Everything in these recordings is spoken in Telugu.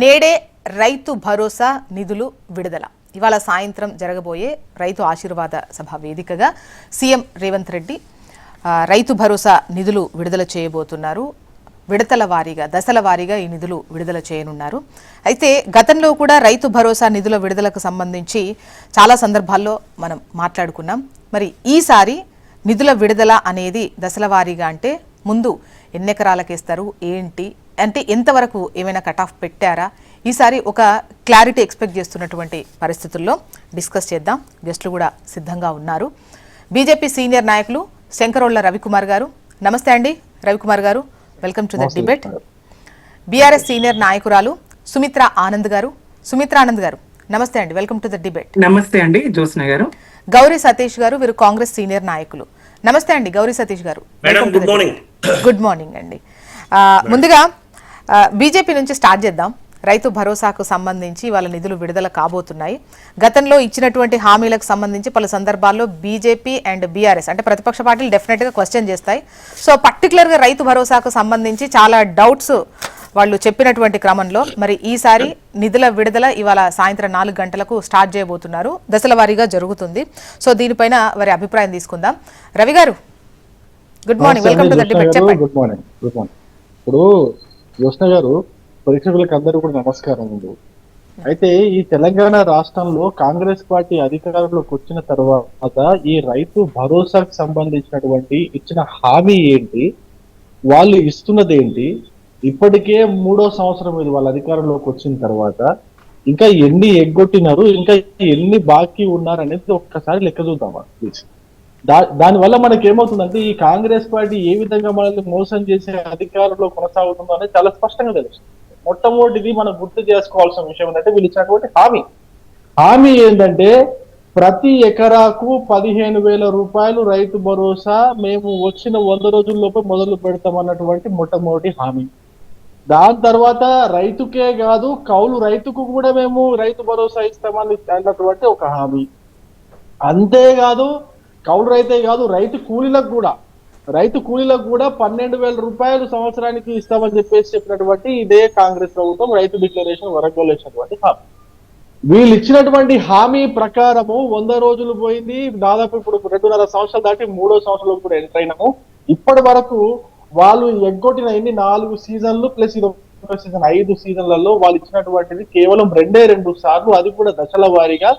నేడే రైతు భరోసా నిధులు విడుదల. ఇవాళ సాయంత్రం జరగబోయే రైతు ఆశీర్వాద సభ వేదికగా సీఎం రేవంత్ రెడ్డి రైతు భరోసా నిధులు విడుదల చేయబోతున్నారు. విడతల వారీగా దశల వారీగా ఈ నిధులు విడుదల చేయనున్నారు. అయితే గతంలో కూడా రైతు భరోసా నిధుల విడుదలకు సంబంధించి చాలా సందర్భాల్లో మనం మాట్లాడుకున్నాం. మరి ఈసారి నిధుల విడుదల అనేది దశల వారీగా అంటే ముందు ఎన్ని ఎకరాలకు ఇస్తారు, ఏంటి అంటే ఎంతవరకు ఏమైనా కట్ ఆఫ్ పెట్టారా, ఈసారి ఒక క్లారిటీ ఎక్స్పెక్ట్ చేస్తున్నటువంటి పరిస్థితుల్లో డిస్కస్ చేద్దాం. గెస్టులు కూడా సిద్ధంగా ఉన్నారు. బీజేపీ సీనియర్ నాయకులు శంకరోళ్ల రవికుమార్ గారు, నమస్తే అండి రవికుమార్ గారు, welcome to the debate. BRS senior నాయకురాలు సుమిత్రా ఆనంద్ గారు, సుమిత్రా ఆనంద్ గారు నమస్తే అండి, వెల్కమ్ టు ద డిబేట్. నమస్తే అండి జ్యోత్స్న గారు. గౌరీ సతీష్ గారు, వీరు కాంగ్రెస్ సీనియర్ నాయకులు. నమస్తే అండి గౌరీ సతీష్ గారు, గుడ్ మార్నింగ్ అండి. ముందుగా బీజేపీ నుంచి స్టార్ట్ చేద్దాం. రైతు భరోసాకు సంబంధించి వాళ్ళ నిధులు విడుదల కాబోతున్నాయి. గతంలో ఇచ్చినటువంటి హామీలకు సంబంధించి పలు సందర్భాల్లో బీజేపీ అండ్ బీఆర్ఎస్ అంటే ప్రతిపక్ష పార్టీలు డెఫినెట్గా క్వశ్చన్ చేస్తాయి. సో పర్టికులర్గా రైతు భరోసాకు సంబంధించి చాలా డౌట్స్ వాళ్ళు చెప్పినటువంటి క్రమంలో మరి ఈసారి నిధుల విడుదల ఇవాళ సాయంత్రం 4 గంటలకు స్టార్ట్ చేయబోతున్నారు. దశల వారీగా జరుగుతుంది. సో దీనిపైన వారి అభిప్రాయం తీసుకుందాం. రవి గారు good morning, welcome to the debate. చెప్పండి. Good morning. ఇప్పుడు జ్యోత్స్న గారు, ప్రేక్షకులకు అందరూ కూడా నమస్కారం ఉంది. అయితే ఈ తెలంగాణ రాష్ట్రంలో కాంగ్రెస్ పార్టీ అధికారంలోకి వచ్చిన తర్వాత ఈ రైతు భరోసాకు సంబంధించినటువంటి ఇచ్చిన హామీ ఏంటి, వాళ్ళు ఇస్తున్నది ఏంటి, ఇప్పటికే 3వ సంవత్సరం ఇది వాళ్ళ అధికారంలోకి వచ్చిన తర్వాత ఇంకా ఎన్ని ఎగ్గొట్టినారు, ఇంకా ఎన్ని బాకీ ఉన్నారు అనేది ఒక్కసారి లెక్క చూద్దామా ప్లీజ్. దానివల్ల మనకి ఏమవుతుందంటే ఈ కాంగ్రెస్ పార్టీ ఏ విధంగా మనల్ని మోసం చేసే అధికారంలో కొనసాగుతుందో అనేది చాలా స్పష్టంగా తెలుస్తుంది. మొట్టమొదటిది మనం గుర్తు చేసుకోవాల్సిన విషయం ఏంటంటే వీళ్ళు ఇచ్చినటువంటి హామీ ఏంటంటే ప్రతి ఎకరాకు 15,000 రూపాయలు రైతు భరోసా మేము వచ్చిన 100 రోజుల్లోపే మొదలు పెడతామన్నటువంటి మొట్టమొదటి హామీ. దాని తర్వాత రైతుకే కాదు కౌలు రైతుకు కూడా మేము రైతు భరోసా ఇస్తామని అన్నటువంటి ఒక హామీ. అంతేకాదు కౌలు రైతే కాదు రైతు కూలీలకు కూడా 12,000 రూపాయలు సంవత్సరానికి ఇస్తామని చెప్పినటువంటి ఇదే కాంగ్రెస్ ప్రభుత్వం రైతు డిక్లరేషన్ వరకు ఇచ్చినటువంటి హామీ. వీళ్ళు ఇచ్చినటువంటి హామీ ప్రకారము 100 రోజులు పోయింది, దాదాపు ఇప్పుడు 2.5 సంవత్సరాలు దాటి 3వ సంవత్సరంలో కూడా ఎంటర్ అయినాము. ఇప్పటి వరకు వాళ్ళు ఎగ్గొట్టిన 4 సీజన్లు ప్లస్ ఇది ఒక సీజన్ 5 సీజన్లలో వాళ్ళు ఇచ్చినటువంటిది కేవలం 2 సార్లు, అది కూడా దశల వారీగా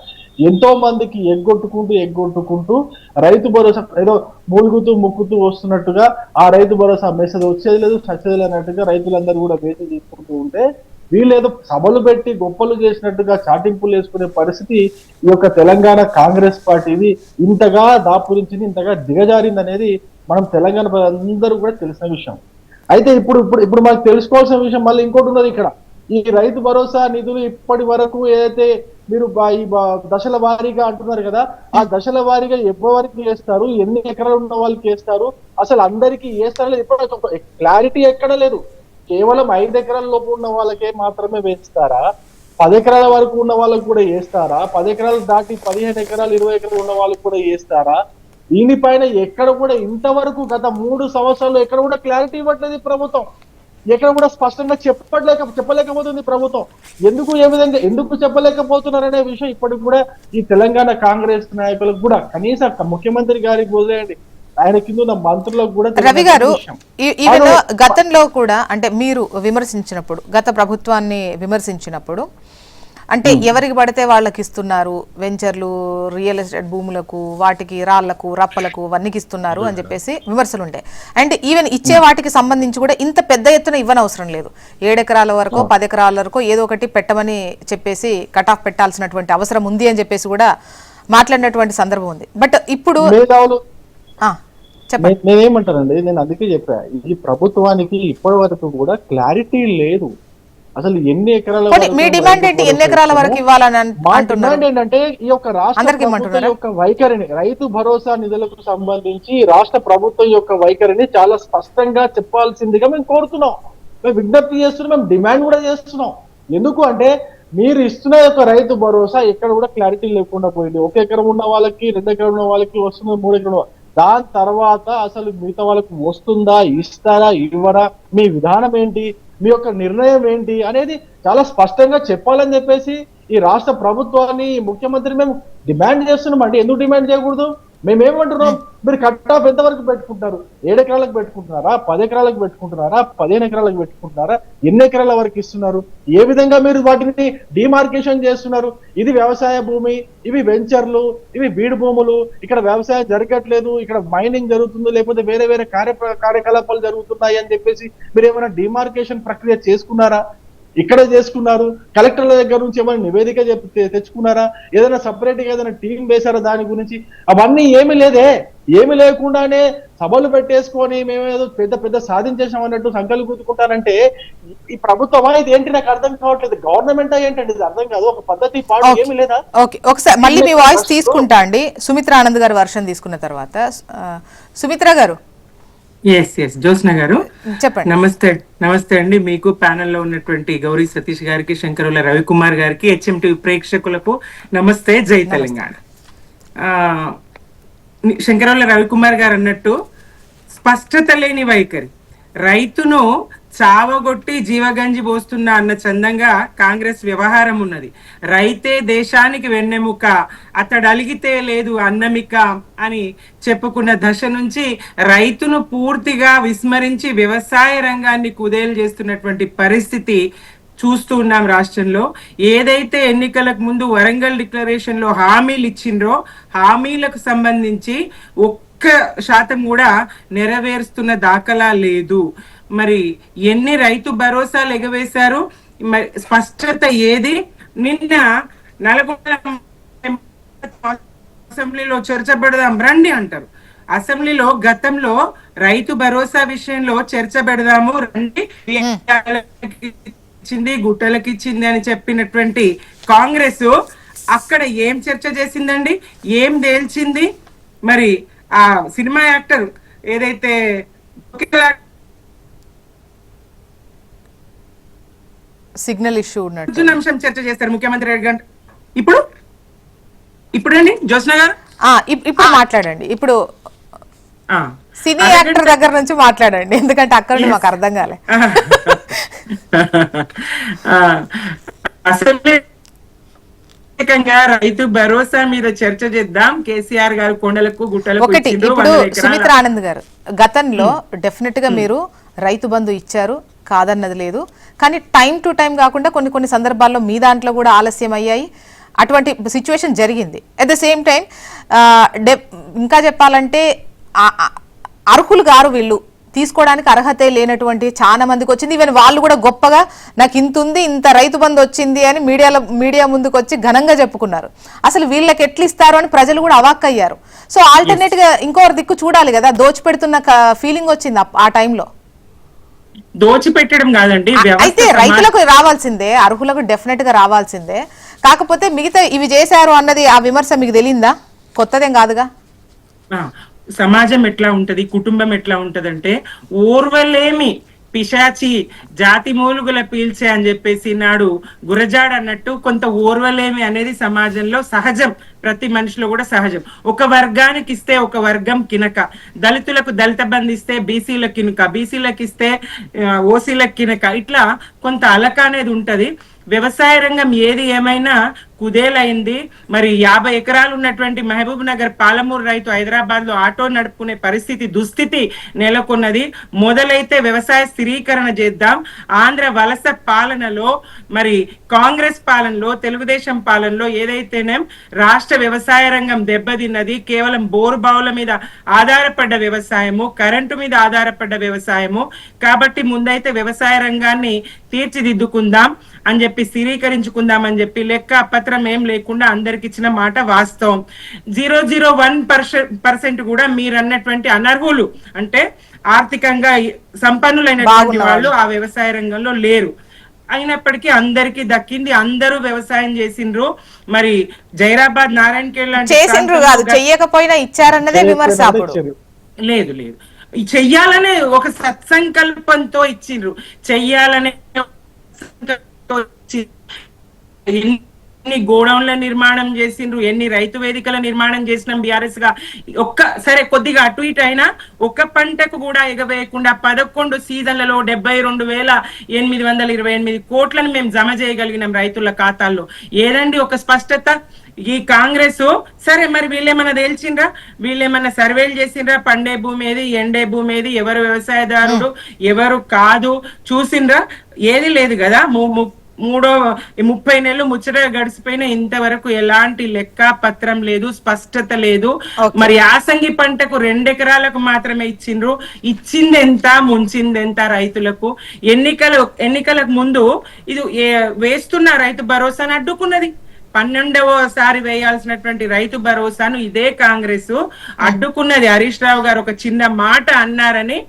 ఎంతో మందికి ఎగ్గొట్టుకుంటూ రైతు భరోసా ఏదో మూలుగుతూ ముక్కుతూ వస్తున్నట్టుగా ఆ రైతు భరోసా మెసేజ్ వచ్చేది లేదు చచ్చేది అన్నట్టుగా రైతులందరూ కూడా వేచి తీసుకుంటూ ఉంటే వీళ్ళు ఏదో సభలు పెట్టి గొప్పలు చేసినట్టుగా చాటింపులు వేసుకునే పరిస్థితి ఈ యొక్క తెలంగాణ కాంగ్రెస్ పార్టీది ఇంతగా దాపురించింది, ఇంతగా దిగజారింది అనేది మనం తెలంగాణ ప్రజలందరూ కూడా తెలిసిన విషయం. అయితే ఇప్పుడు మనకు తెలుసుకోవాల్సిన విషయం మళ్ళీ ఇంకోటి ఉన్నది. ఇక్కడ ఈ రైతు భరోసా నిధులు ఇప్పటి వరకు ఏదైతే మీరు ఈ దశల వారీగా అంటున్నారు కదా, ఆ దశల వారీగా ఎవరికి వేస్తారు, ఎన్ని ఎకరాలు ఉన్న వాళ్ళకి వేస్తారు, అసలు అందరికీ వేస్తారు లేదు, ఇప్పుడు క్లారిటీ ఎక్కడ లేదు. కేవలం 5 ఎకరాల లోపు ఉన్న వాళ్ళకే మాత్రమే వేస్తారా, 10 ఎకరాల వరకు ఉన్న వాళ్ళకి కూడా వేస్తారా, 10 ఎకరాలు దాటి 15 ఎకరాలు 20 ఎకరాలు ఉన్న వాళ్ళకి కూడా వేస్తారా? దీనిపైన ఎక్కడ కూడా ఇంతవరకు గత 3 సంవత్సరాలు ఎక్కడ కూడా క్లారిటీ ఇవ్వట్లేదు ప్రభుత్వం. ఎక్కడ కూడా స్పష్టంగా చెప్పలేకపోతుంది ప్రభుత్వం. ఎందుకు చెప్పలేకపోతున్నారనే విషయం ఇప్పటికి కూడా ఈ తెలంగాణ కాంగ్రెస్ నాయకులకు కూడా, కనీసం ముఖ్యమంత్రి గారికి వదిలేయండి, ఆయన కింద ఉన్న మంత్రులకు కూడా. రవి గారు, ఈవెన్ గతంలో కూడా అంటే మీరు విమర్శించినప్పుడు, గత ప్రభుత్వాన్ని విమర్శించినప్పుడు అంటే ఎవరికి పడితే వాళ్ళకి ఇస్తున్నారు, వెంచర్లు రియల్ ఎస్టేట్ భూములకు వాటికి రాళ్లకు రప్పలకు వన్నికి ఇస్తున్నారు అని చెప్పేసి విమర్శలు ఉంటాయి. అండ్ ఈవెన్ ఇచ్చే వాటికి సంబంధించి కూడా ఇంత పెద్ద ఎత్తున ఇవ్వనవసరం లేదు, 7 ఎకరాల వరకు 10 ఎకరాల వరకు ఏదో ఒకటి పెట్టమని చెప్పేసి కట్ ఆఫ్ పెట్టాల్సినటువంటి అవసరం ఉంది అని చెప్పేసి కూడా మాట్లాడినటువంటి సందర్భం ఉంది. బట్ ఇప్పుడు నేనేమంటానండి, నేను అందుకే చెప్పా, ఈ ప్రభుత్వానికి ఇప్పటి వరకు కూడా క్లారిటీ లేదు. అసలు ఎన్ని ఎకరాల మీ డిమాండ్ ఏంటి, ఎన్ని ఎకరాల వరకు ఇవ్వాలని డిమాండ్ ఏంటంటే ఈ యొక్క రాష్ట్ర ప్రభుత్వం యొక్క వైఖరిని, రైతు భరోసా నిధులకు సంబంధించి రాష్ట్ర ప్రభుత్వం యొక్క వైఖరిని చాలా స్పష్టంగా చెప్పాల్సిందిగా మేము కోరుతున్నాం, మేము విజ్ఞప్తి చేస్తున్నాం, మేము డిమాండ్ కూడా చేస్తున్నాం. ఎందుకు అంటే మీరు ఇస్తున్న యొక్క రైతు భరోసా ఎక్కడ కూడా క్లారిటీ లేకుండా పోయింది. 1 ఎకరం ఉన్న వాళ్ళకి, 2 ఎకరం ఉన్న వాళ్ళకి వస్తుంది, 3 ఎకరం. దాని తర్వాత అసలు మిగతా వాళ్ళకి వస్తుందా, ఇస్తారా, ఇవ్వరా, మీ విధానం ఏంటి మీ యొక్క నిర్ణయం ఏంటి అనేది చాలా స్పష్టంగా చెప్పాలని చెప్పేసి ఈ రాష్ట్ర ప్రభుత్వాన్ని ముఖ్యమంత్రి మేము డిమాండ్ చేస్తున్నాం అండి. ఎందుకు డిమాండ్ చేయకూడదు? మేమేమంటున్నాం, మీరు కట్ ఆఫ్ ఎంతవరకు పెట్టుకుంటారు? 7 ఎకరాలకు పెట్టుకుంటున్నారా, 10 ఎకరాలకు పెట్టుకుంటున్నారా, 15 ఎకరాలకు పెట్టుకుంటున్నారా, ఎన్ని ఎకరాల వరకు ఇస్తున్నారు? ఏ విధంగా మీరు వాటిని డిమార్కేషన్ చేస్తున్నారు? ఇది వ్యవసాయ భూమి, ఇవి వెంచర్లు, ఇవి బీడు భూములు, ఇక్కడ వ్యవసాయం జరగట్లేదు, ఇక్కడ మైనింగ్ జరుగుతుంది, లేకపోతే వేరే వేరే కార్యకలాపాలు జరుగుతున్నాయి అని చెప్పేసి మీరు ఏమైనా డిమార్కేషన్ ప్రక్రియ చేసుకున్నారా? ఇక్కడే చేసుకున్నారు. కలెక్టర్ల దగ్గర నుంచి ఏమైనా నివేదిక తెచ్చుకున్నారా? ఏదైనా సపరేట్ గా ఏదైనా టీం వేశారా దాని గురించి? అవన్నీ ఏమీ లేదే. ఏమి లేకుండానే సభలు పెట్టేసుకొని మేమేదో పెద్ద పెద్ద సాధించేసాం అన్నట్టు సంకలు గుర్తుకుంటారంటే ఈ ప్రభుత్వమా ఇది ఏంటి నాకు అర్థం కావట్లేదు. గవర్నమెంట్ ఏంటండి ఇది అర్థం కాదు. ఒక పద్ధతి పాటు ఏమి లేదా? ఓకే, ఒకసారి మళ్ళీ మీ వాయిస్ తీసుకుంటా అండి. సుమిత్ర ఆనంద్ గారు వర్షన్ తీసుకున్న తర్వాత సుమిత్ర గారు. ఎస్ జ్యోత్స్న గారు చెప్పండి. నమస్తే అండి. మీకు ప్యానెల్లో ఉన్నటువంటి గౌరీ సతీష్ గారికి, శంకరుల రవికుమార్ గారికి, హెచ్ఎంటీవీ ప్రేక్షకులకు నమస్తే. జై తెలంగాణ. శంకరుల రవికుమార్ గారు అన్నట్టు స్పష్టత లేని వైఖరి, రైతును చావగొట్టి జీవగంజి పోస్తున్నా అన్న చందంగా కాంగ్రెస్ వ్యవహారం ఉన్నది. రైతే దేశానికి వెన్నెముక, అతడు అలిగితే లేదు అన్నమిక అని చెప్పుకున్న దశ నుంచి రైతును పూర్తిగా విస్మరించి వ్యవసాయ రంగాన్ని కుదేలు చేస్తున్నటువంటి పరిస్థితి చూస్తూ ఉన్నాం రాష్ట్రంలో. ఏదైతే ఎన్నికలకు ముందు వరంగల్ డిక్లరేషన్ లో హామీలు ఇచ్చిండ్రో హామీలకు సంబంధించి 1% కూడా నెరవేరుస్తున్న దాఖలా లేదు. మరి ఎన్ని రైతు భరోసాలు ఎగవేశారు? మరి స్పష్టత ఏది? నిన్న నల్గొండ అసెంబ్లీలో చర్చ పెడదాం రండి అంటారు. అసెంబ్లీలో గతంలో రైతు భరోసా విషయంలో చర్చ పెడదాము రండి, ఇచ్చింది గుట్టలకి ఇచ్చింది అని చెప్పినటువంటి కాంగ్రెస్ అక్కడ ఏం చర్చ చేసిందండి? ఏం తేల్చింది? మరి ఆ సినిమా యాక్టర్ ఏదైతే సిగ్నల్ ఇష్యూ ఉన్నట్టు అంశం చర్చ చేస్తారు ముఖ్యమంత్రి గారు. ఇప్పుడు అండి జ్యోత్స్న గారు ఇప్పుడు మాట్లాడండి. ఇప్పుడు సినీ యాక్టర్ దగ్గర నుంచి మాట్లాడండి, ఎందుకంటే అక్కడ మాకు అర్థం కాలే. అసెంబ్లీ రైతు భరోసా మీద చర్చ చేద్దాం. కేసీఆర్ గారు కొండలకు గుట్టలకు ఒకటి. ఇప్పుడు సుమిత్ర ఆనంద్ గారు, గతంలో డెఫినెట్ గా మీరు రైతు బంధు ఇచ్చారు, కాదన్నది లేదు. కానీ టైం టు టైం కాకుండా కొన్ని సందర్భాల్లో మీ దాంట్లో కూడా ఆలస్యం అయ్యాయి. అటువంటి సిచ్యువేషన్ జరిగింది. అట్ ద సేమ్ టైం ఇంకా చెప్పాలంటే అర్హులు గారు వీళ్ళు తీసుకోవడానికి అర్హతే లేనటువంటి చాలా మందికి వచ్చింది. ఈవెన్ వాళ్ళు కూడా గొప్పగా నాకు ఇంత ఉంది, ఇంత రైతు బంధు వచ్చింది అని మీడియా ముందుకు వచ్చి ఘనంగా చెప్పుకున్నారు. అసలు వీళ్ళకి ఎట్లు ఇస్తారు అని ప్రజలు కూడా అవాక్కయ్యారు. సో ఆల్టర్నేట్ గా ఇంకోటి దిక్కు చూడాలి కదా, దోచిపెడుతున్న ఫీలింగ్ వచ్చింది ఆ టైంలో. దోచిపెట్టడం కాదండి, అయితే రైతులకు రావాల్సిందే, అర్హులకు డెఫినెట్ గా రావాల్సిందే. కాకపోతే మిగతా ఇవి చేశారు అన్నది ఆ విమర్శ మీకు తెలియందా? కొత్తదేం కాదుగా. సమాజం ఎట్లా ఉంటది, కుటుంబం ఎట్లా ఉంటదంటే ఓర్వలేమి పిశాచి జాతి మూలుగుల పీల్చే అని చెప్పేసి నాడు గురజాడ అన్నట్టు కొంత ఓర్వలేమి అనేది సమాజంలో సహజం, ప్రతి మనిషిలో కూడా సహజం. ఒక వర్గానికి ఇస్తే ఒక వర్గం కినక, దళితులకు దళిత బంధు ఇస్తే బీసీలకు కినక, బీసీలకు ఇస్తే ఓసీలకు కినక, ఇట్లా కొంత అలక అనేది ఉంటది. వ్యవసాయ రంగం ఏది ఏమైనా కుదేలైంది. మరి 50 ఎకరాలు ఉన్నటువంటి మహబూబ్ నగర్ పాలమూరు రైతు హైదరాబాద్ లో ఆటో నడుపుకునే పరిస్థితి దుస్థితి నెలకొన్నది. మొదలైతే వ్యవసాయ స్థిరీకరణ చేద్దాం. ఆంధ్ర వలస పాలనలో మరి కాంగ్రెస్ పాలనలో తెలుగుదేశం పాలనలో ఏదైతేనే రాష్ట్ర వ్యవసాయ రంగం దెబ్బతిన్నది. కేవలం బోరు బావుల మీద ఆధారపడ్డ వ్యవసాయము, కరెంటు మీద ఆధారపడ్డ వ్యవసాయము. కాబట్టి ముందైతే వ్యవసాయ రంగాన్ని తీర్చిదిద్దుకుందాం అని చెప్పి స్థిరీకరించుకుందాం అని చెప్పి లెక్క పత్రం ఏం లేకుండా అందరికి ఇచ్చిన మాట వాస్తవం. 0.01% కూడా మీరు అన్నటువంటి అనర్హులు అంటే ఆర్థికంగా సంపన్నులైనటువంటి వాళ్ళు ఆ వ్యవసాయ రంగంలో లేరు. అయినప్పటికీ అందరికి దక్కింది, అందరూ వ్యవసాయం చేసిండ్రు. మరి జైరాబాద్ నారాయణఖేడ్ చేసిండ్రు కాదు, చెయ్యకపోయినా ఇచ్చారన్నదే విమర్శ. లేదు లేదు, చెయ్యాలనే ఒక సత్సంకల్పంతో ఇచ్చిండ్రు, చెయ్యాలనే ఎన్ని గోడౌన్ల నిర్మాణం చేసిండ్రు, ఎన్ని రైతు వేదికల నిర్మాణం చేసినాం బీఆర్ఎస్ గా. సరే కొద్దిగా అటు ఇటు అయినా ఒక్క పంటకు కూడా ఎగవేయకుండా 11 సీజన్లలో 72,828 కోట్లను మేము జమ చేయగలిగినాం రైతుల ఖాతాల్లో. ఏదండి ఒక స్పష్టత? ఈ కాంగ్రెస్ సరే మరి వీళ్ళేమన్నా తేల్చిండ్రా, వీళ్ళేమన్నా సర్వేలు చేసిండ్రా, పండే భూమి ఏది, ఎండే భూమి ఏది, ఎవరు వ్యవసాయదారుడు ఎవరు కాదు చూసిండ్రా? ఏది లేదు కదా. 30 నెలలు ముచ్చటగా గడిచిపోయినా ఇంతవరకు ఎలాంటి లెక్క పత్రం లేదు, స్పష్టత లేదు. మరి యాసంగి పంటకు 2 ఎకరాలకు మాత్రమే ఇచ్చిండ్రు. ఇచ్చింది ఎంత, ముంచింది ఎంత రైతులకు? ఎన్నికలకు ముందు ఇది వేస్తున్న రైతు భరోసాను అడ్డుకున్నది. 12వసారి వేయాల్సినటువంటి రైతు భరోసాను ఇదే కాంగ్రెస్ అడ్డుకున్నది. హరీష్ రావు గారు ఒక చిన్న మాట అన్నారని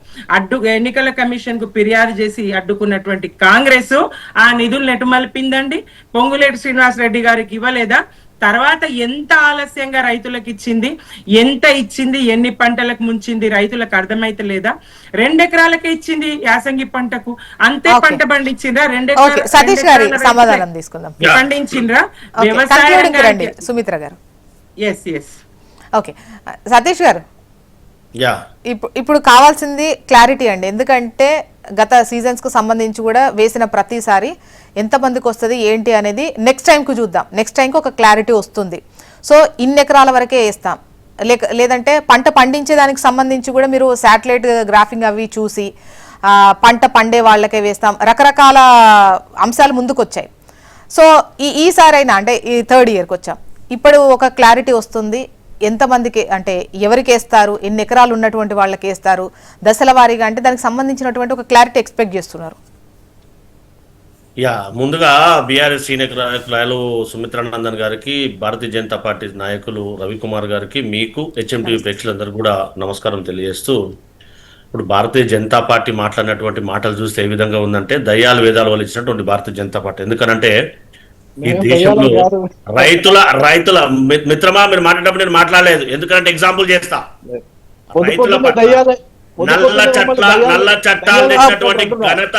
ఎన్నికల కమిషన్ కు ఫిర్యాదు చేసి అడ్డుకున్నటువంటి కాంగ్రెస్ ఆ నిధులను ఎటు మలిపిందండి? పొంగులేటి శ్రీనివాస్ రెడ్డి గారికి ఇవ్వలేదా? తర్వాత ఎంత ఆలస్యంగా రైతులకు ఇచ్చింది, ఎంత ఇచ్చింది, ఎన్ని పంటలకు ముంచింది రైతులకు అర్థమైతే లేదా? 2 ఎకరాలకే ఇచ్చింది యాసంగి పంటకు, అంతే పంట పండించిండ్రా? 2 పండించిండ్రా? వ్యవసాయం సుమిత్ర గారు. ఎస్ ఓకే సతీష్ గారు, ఇప్పుడు కావాల్సింది క్లారిటీ అండి. ఎందుకంటే గత సీజన్స్ కు సంబంధించి కూడా వేసిన ప్రతిసారి ఎంతమందికి వస్తుంది ఏంటి అనేది నెక్స్ట్ టైంకు చూద్దాం. నెక్స్ట్ టైంకి ఒక క్లారిటీ వస్తుంది. సో ఇన్ని ఎకరాల వరకే వేస్తాం, లేదంటే పంట పండించేదానికి సంబంధించి కూడా మీరు శాటిలైట్ గ్రాఫింగ్ అవి చూసి పంట పండే వాళ్ళకే వేస్తాం, రకరకాల అంశాలు ముందుకు వచ్చాయి. సో ఈసారైనా అంటే ఈ 3rd ఇయర్కి వచ్చాం, ఇప్పుడు ఒక క్లారిటీ వస్తుంది. ఎంతమందికి అంటే ఎవరికి వేస్తారు, ఎన్ని ఎకరాలు ఉన్నటువంటి వాళ్ళకి వేస్తారు, దశల వారీగా అంటే దానికి సంబంధించినటువంటి ఒక క్లారిటీ ఎక్స్పెక్ట్ చేస్తున్నారు. ముందుగా బీఆర్ఎస్ సీనియర్ నాయకులు సుమిత్రానందన్ గారికి, భారతీయ జనతా పార్టీ నాయకులు రవికుమార్ గారికి, మీకు హెచ్ఎంటీవీ ప్రేక్షకులందరూ కూడా నమస్కారం తెలియజేస్తూ, ఇప్పుడు భారతీయ జనతా పార్టీ మాట్లాడినటువంటి మాటలు చూస్తే ఏ విధంగా ఉందంటే దయ్యాలు వేదాలు వలిచినటువంటి భారతీయ జనతా పార్టీ. ఎందుకనంటే ఈ దేశంలో రైతుల మిత్రమా మీరు మాట్లాడేటప్పుడు నేను మాట్లాడలేదు, ఎందుకంటే ఎగ్జాంపుల్ చేస్తా. రైతుల నల్ల చట్టాలు తెచ్చినటువంటి ఘనత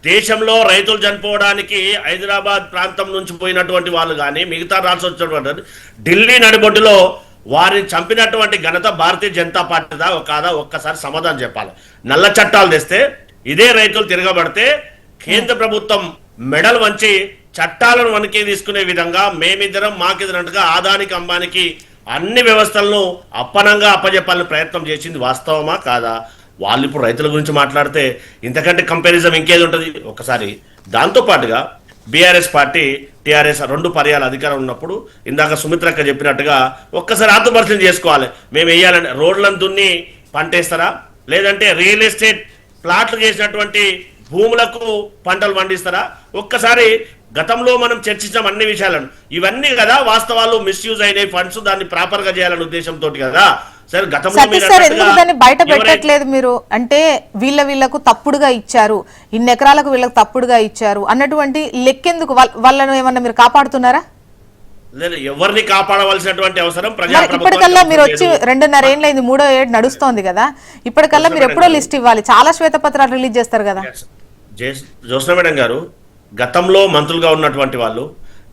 దేశంలో రైతులు చనిపోవడానికి హైదరాబాద్ ప్రాంతం నుంచి పోయినటువంటి వాళ్ళు కానీ మిగతా రాష్ట్రం ఢిల్లీ నడిబొడ్డులో వారిని చంపినటువంటి ఘనత భారతీయ జనతా పార్టీదా కాదా ఒక్కసారి సమాధానం చెప్పాలి. నల్ల చట్టాలు తెస్తే ఇదే రైతులు తిరగబడితే కేంద్ర ప్రభుత్వం మెడల్ వంచి చట్టాలను వనికి తీసుకునే విధంగా మేమిద్దరం మాకిద్దరంటగా ఆదానికి అంబానికి అన్ని వ్యవస్థలను అప్పనంగా అప్పజెప్పాలని ప్రయత్నం చేసింది వాస్తవమా కాదా? వాళ్ళు ఇప్పుడు రైతుల గురించి మాట్లాడితే ఇంతకంటే కంపారిజం ఇంకేది ఉంటుంది? ఒకసారి దాంతో పాటుగా బీఆర్ఎస్ పార్టీ టీఆర్ఎస్ 2 పర్యాల అధికారం ఉన్నప్పుడు ఇందాక సుమిత్రక్క చెప్పినట్టుగా ఒక్కసారి ఆత్మపరిశీలన చేసుకోవాలి. మేము వేయాలని రోడ్లను దున్ని పంటేస్తారా, లేదంటే రియల్ ఎస్టేట్ ప్లాట్లు చేసినటువంటి భూములకు పంటలు పండిస్తారా? ఒక్కసారి గతంలో మనం చర్చించాం అన్ని విషయాలను, ఇవన్నీ కదా వాస్తవాలు. మిస్యూజ్ అయిన ఫండ్స్ దాన్ని ప్రాపర్ గా చేయాలనే ఉద్దేశంతో కదా. సరే గతంలో దాన్ని బయట పెట్టట్లేదు మీరు, అంటే వీళ్ళకు తప్పుడుగా ఇచ్చారు, ఇన్ని ఎకరాలకు వీళ్ళకి తప్పుడుగా ఇచ్చారు అన్నటువంటి లెక్కెందుకు? వాళ్ళను ఏమన్నా మీరు కాపాడుతున్నారా? లేదు, ఎవరిని కాపాడవలసినటువంటి అవసరం ఇప్పటికల్లా మీరు వచ్చి 2.5 ఏళ్ళైంది, 3వ ఏడు నడుస్తోంది కదా. ఇప్పటికల్లా మీరు ఎప్పుడో లిస్ట్ ఇవ్వాలి, చాలా శ్వేతపత్రాలు రిలీజ్ చేస్తారు కదా. జ్యోత్స్న మేడం గారు, గతంలో మంత్రులుగా ఉన్నటువంటి వాళ్ళు,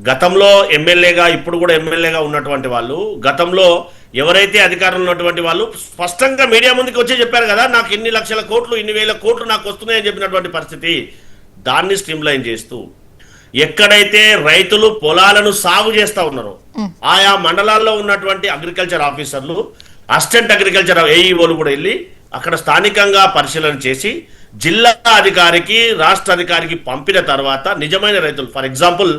గతంలో ఎమ్మెల్యేగా ఇప్పుడు కూడా ఎమ్మెల్యేగా ఉన్నటువంటి వాళ్ళు, గతంలో ఎవరైతే అధికారంలో ఉన్నటువంటి వాళ్ళు స్పష్టంగా మీడియా ముందుకు వచ్చి చెప్పారు కదా, నాకు ఇన్ని లక్షల కోట్లు, ఇన్ని వేల కోట్లు నాకు వస్తున్నాయని చెప్పినటువంటి పరిస్థితి. దాన్ని స్ట్రీమ్లైన్ చేస్తూ ఎక్కడైతే రైతులు పొలాలను సాగు చేస్తా ఉన్నారో ఆయా మండలాల్లో ఉన్నటువంటి అగ్రికల్చర్ ఆఫీసర్లు, అసిస్టెంట్ అగ్రికల్చర్ ఏఈఓలు కూడా వెళ్ళి అక్కడ స్థానికంగా పరిశీలన చేసి జిల్లా అధికారికి, రాష్ట్ర అధికారికి పంపిన తర్వాత నిజమైన రైతులు, ఫర్ ఎగ్జాంపుల్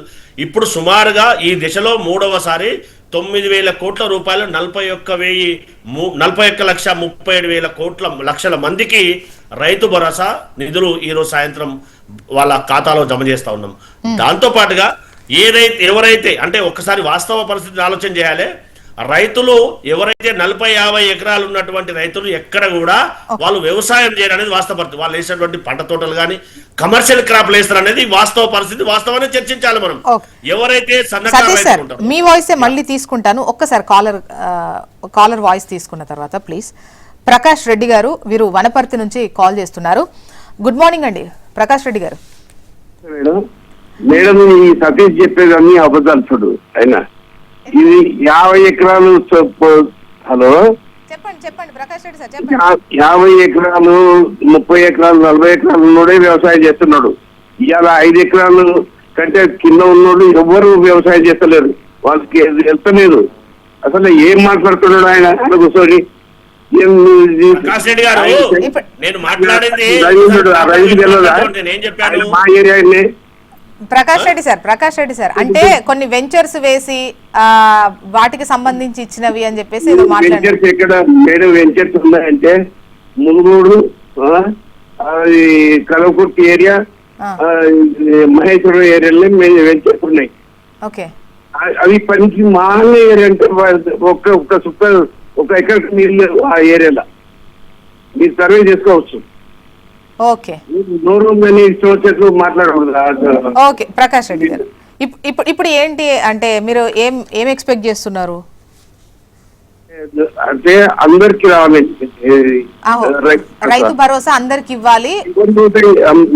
ఇప్పుడు సుమారుగా ఈ దిశలో 3వసారి 9,000 కోట్ల రూపాయలు 41,37,000 లక్షల మందికి రైతు భరోసా నిధులు ఈరోజు సాయంత్రం వాళ్ళ ఖాతాలో జమ చేస్తా ఉన్నాం. దాంతో పాటుగా ఎవరైతే అంటే ఒక్కసారి వాస్తవ పరిస్థితిని ఆలోచన చేయాలి. రైతులు ఎవరైతే 40-50 ఎకరాలు ఉన్నటువంటి రైతులు ఎక్కడ కూడా వాళ్ళు వ్యవసాయం చేయడం అనేది వాస్తవ పరిస్థితి. వాళ్ళు వేసినటువంటి పంట తోటలు కానీ కమర్షియల్ క్రాప్లు వేస్తారు అనేది వాస్తవ పరిస్థితి. వాస్తవాన్ని చర్చించాలి మనం. ఎవరైతే మీ వాయిస్ మళ్ళీ తీసుకుంటాను, ఒక్కసారి కాలర్ వాయిస్ తీసుకున్న తర్వాత ప్లీజ్. ప్రకాష్ రెడ్డి గారు, వీరు వనపర్తి నుంచి కాల్ చేస్తున్నారు. గుడ్ మార్నింగ్ అండి ప్రకాష్ రెడ్డి గారు. మేడం ఈ సతీష్ చెప్పేది అన్ని అబద్ధాలు చూడు ఆయన. ఇది 50 ఎకరాలు హలో చెప్పండి ప్రకాష్ రెడ్డి సార్ చెప్పండి. 50 ఎకరాలు 30 ఎకరాలు 40 ఎకరాలు ఉన్నోడే వ్యవసాయం చేస్తున్నాడు. ఇవాళ 5 ఎకరాలు కంటే కింద ఉన్నోడు ఎవరు వ్యవసాయం చేస్తలేరు, వాళ్ళకి వెళ్తలేదు. అసలు ఏం మాట్లాడుతున్నాడు ఆయన కూర్చొని. ప్రకాష్ రెడ్డి గారు, నేను మాట్లాడింది మా ఏరియా ప్రకాష్ రెడ్డి సార్ అంటే కొన్ని వెంచర్స్ వేసి వాటికి సంబంధించి ఇచ్చినవి అని చెప్పేసి ఏదో మాట్లాడారు. వెంచర్స్ ఎక్కడ మేడం వెంచర్స్ ఉన్నాయంటే మునుగోడు, కలవకుర్తి ఏరియా, మహేశ్వరం ఏరియాలో వెంచర్స్ ఉన్నాయి. ఓకే, అవి పనికి మానే ఏరియా అంటే ఒక ఎకర్ నీళ్ళు ఆ ఏరియాలో మీరు సర్వే చేసుకోవచ్చు. ఓకే చెట్లు మాట్లాడకూడదు. ఓకే ప్రకాష్ రెడ్డి గారు, ఇప్పుడు ఏంటి అంటే మీరు ఏం ఎక్స్పెక్ట్ చేస్తున్నారు? అంటే అందరికి రావాలి, రైతు భరోసా అందరికి ఇవ్వాలి.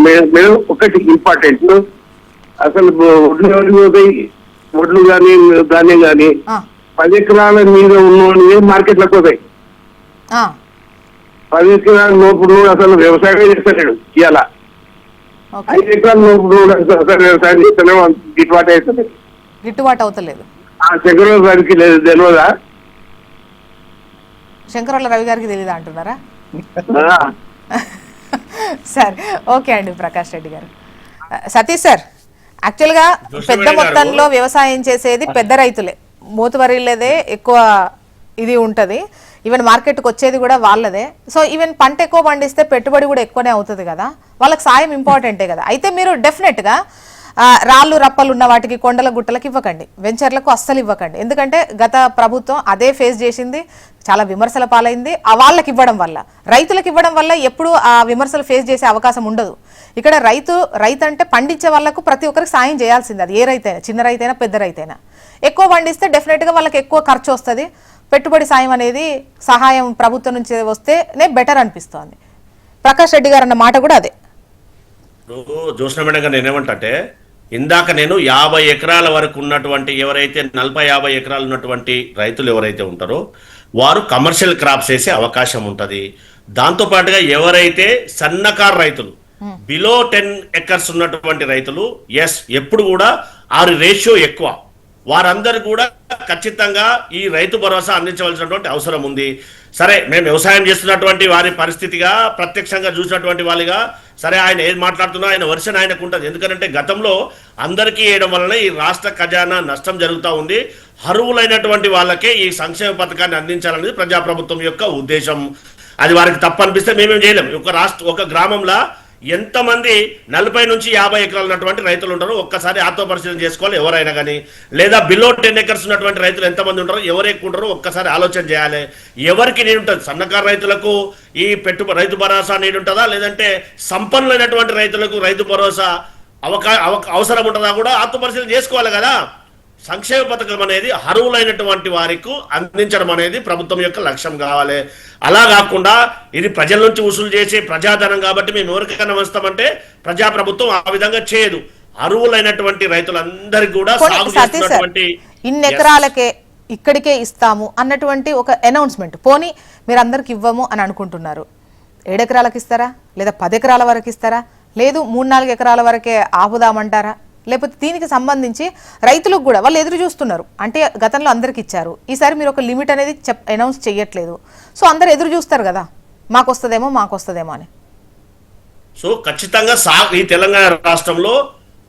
మేడం ఒకటి ఇంపార్టెంట్, అసలు ఒడ్లు ఎవరికి పోతాయి? ఒడ్లు కానీ ధాన్యం కానీ 10 ఎకరాల మీద ఉన్న మార్కెట్ లోకి పోతాయి. 10 ఎకరాల లోపుడు అసలు వ్యవసాయం చేస్తలేడు. ఇవాళ 5 ఎకరాల లోపుడు అసలు వ్యవసాయం చేస్తలేము, గిట్టుబాటు అవుతలేదు. ఆ శంకరరావు గారికి లేదు తెలియదా? శంకరరావు రవి గారికి తెలీదా అంటున్నారా? సరే ఓకే అండి ప్రకాష్ రెడ్డి గారు. సతీష్ సార్, యాక్చువల్గా పెద్ద మొత్తంలో వ్యవసాయం చేసేది పెద్ద రైతులే, మూతువరిలేదే ఎక్కువ ఇది ఉంటుంది. ఈవెన్ మార్కెట్కి వచ్చేది కూడా వాళ్ళదే. సో ఈవెన్ పంట ఎక్కువ పండిస్తే పెట్టుబడి కూడా ఎక్కువనే అవుతుంది కదా, వాళ్ళకి సాయం ఇంపార్టెంటే కదా. అయితే మీరు డెఫినెట్గా రాళ్ళు రప్పలు ఉన్న వాటికి కొండల గుట్టలకు ఇవ్వకండి, వెంచర్లకు అస్సలు ఇవ్వకండి. ఎందుకంటే గత ప్రభుత్వం అదే ఫేస్ చేసింది, చాలా విమర్శల పాలైంది. వాళ్ళకి ఇవ్వడం వల్ల, రైతులకు ఇవ్వడం వల్ల ఎప్పుడు ఆ విమర్శలు ఫేస్ చేసే అవకాశం ఉండదు. ఇక్కడ రైతు అంటే పండించే వాళ్ళకు ప్రతి ఒక్కరికి సాయం చేయాల్సింది, అది ఏ రైతైనా, చిన్న రైతైనా పెద్ద రైతైనా. ఎక్కువ పండిస్తే డెఫినెట్గా వాళ్ళకి ఎక్కువ ఖర్చు వస్తుంది. పెట్టుబడి సాయం అనేది సహాయం ప్రభుత్వం నుంచి వస్తేనే బెటర్ అనిపిస్తోంది. ప్రకాష్ రెడ్డి గారు అన్న మాట కూడా అదే. జోష్న మేడం గారు నేనేమంటే, ఇందాక నేను 50 ఎకరాల వరకు ఉన్నటువంటి ఎవరైతే 40-50 ఎకరాలు ఉన్నటువంటి రైతులు ఎవరైతే ఉంటారో వారు కమర్షియల్ క్రాప్స్ వేసే అవకాశం ఉంటుంది. దాంతో పాటుగా ఎవరైతే సన్నకారు రైతులు బిలో 10 ఎకర్స్ ఉన్నటువంటి రైతులు ఎప్పుడు కూడా ఆ రేషియో ఎక్కువ, వారందరూ కూడా ఖచ్చితంగా ఈ రైతు భరోసా అందించవలసినటువంటి అవసరం ఉంది. సరే, మేము వ్యవసాయం చేస్తున్నటువంటి వారి పరిస్థితిగా ప్రత్యక్షంగా చూసినటువంటి వాళ్ళుగా సరే ఆయన ఏది మాట్లాడుతున్నా ఆయన వర్షన్ ఆయనకు ఉంటుంది. ఎందుకంటే గతంలో అందరికీ వేయడం వలన ఈ రాష్ట్ర ఖజానా నష్టం జరుగుతూ ఉంది. అర్హులైనటువంటి వాళ్ళకే ఈ సంక్షేమ పథకాన్ని అందించాలనేది ప్రజాప్రభుత్వం యొక్క ఉద్దేశం. అది వారికి తప్పు అనిపిస్తే మేమేం చేయలేం. ఒక గ్రామంలో ఎంతమంది 40 నుంచి 50 ఎకరాలు ఉన్నటువంటి రైతులు ఉంటారో ఒక్కసారి ఆత్మపరిశీలన చేసుకోవాలి ఎవరైనా కానీ. లేదా బిలో 10 ఎకర్స్ ఉన్నటువంటి రైతులు ఎంతమంది ఉంటారో, ఎవరు ఎక్కువ ఉంటారో ఒక్కసారి ఆలోచన చేయాలి. ఎవరికి నీడు ఉంటుంది? సన్నకారు రైతులకు ఈ రైతు భరోసా నీడు ఉంటుందా, లేదంటే సంపన్నులైనటువంటి రైతులకు రైతు భరోసా అవసరం ఉంటుందా కూడా ఆత్మపరిశీలన చేసుకోవాలి కదా. సంక్షేమ పథకం అనేది అర్హులైనటువంటి వారికి అందించడం అనేది ప్రభుత్వం యొక్క లక్ష్యం కావాలి. అలా కాకుండా ఇది ప్రజల నుంచి వసూలు చేసే ప్రజాధనం కాబట్టి మేము ఎవరికైనా వస్తామంటే ప్రజాప్రభుత్వం ఆ విధంగా చేయదు. అర్హులైనటువంటి రైతులందరికీ కూడా సాగు చేస్తున్నటువంటి ఇన్ని ఎకరాలకే ఇక్కడికే ఇస్తాము అన్నటువంటి ఒక అనౌన్స్మెంట్, పోనీ మీరు అందరికి ఇవ్వము అని అనుకుంటున్నారు, 7 ఎకరాలకు ఇస్తారా, లేదా 10 ఎకరాల వరకు ఇస్తారా, లేదు 3-4 ఎకరాల వరకే ఆపుదామంటారా? లేకపోతే దీనికి సంబంధించి రైతులకు కూడా వాళ్ళు ఎదురు చూస్తున్నారు. అంటే గతంలో అందరికి ఇచ్చారు, ఈసారి మీరు ఒక లిమిట్ అనేది అనౌన్స్ చేయట్లేదు. సో అందరు ఎదురు చూస్తారు కదా, మాకు వస్తుందేమో అని. సో ఖచ్చితంగా ఈ తెలంగాణ రాష్ట్రంలో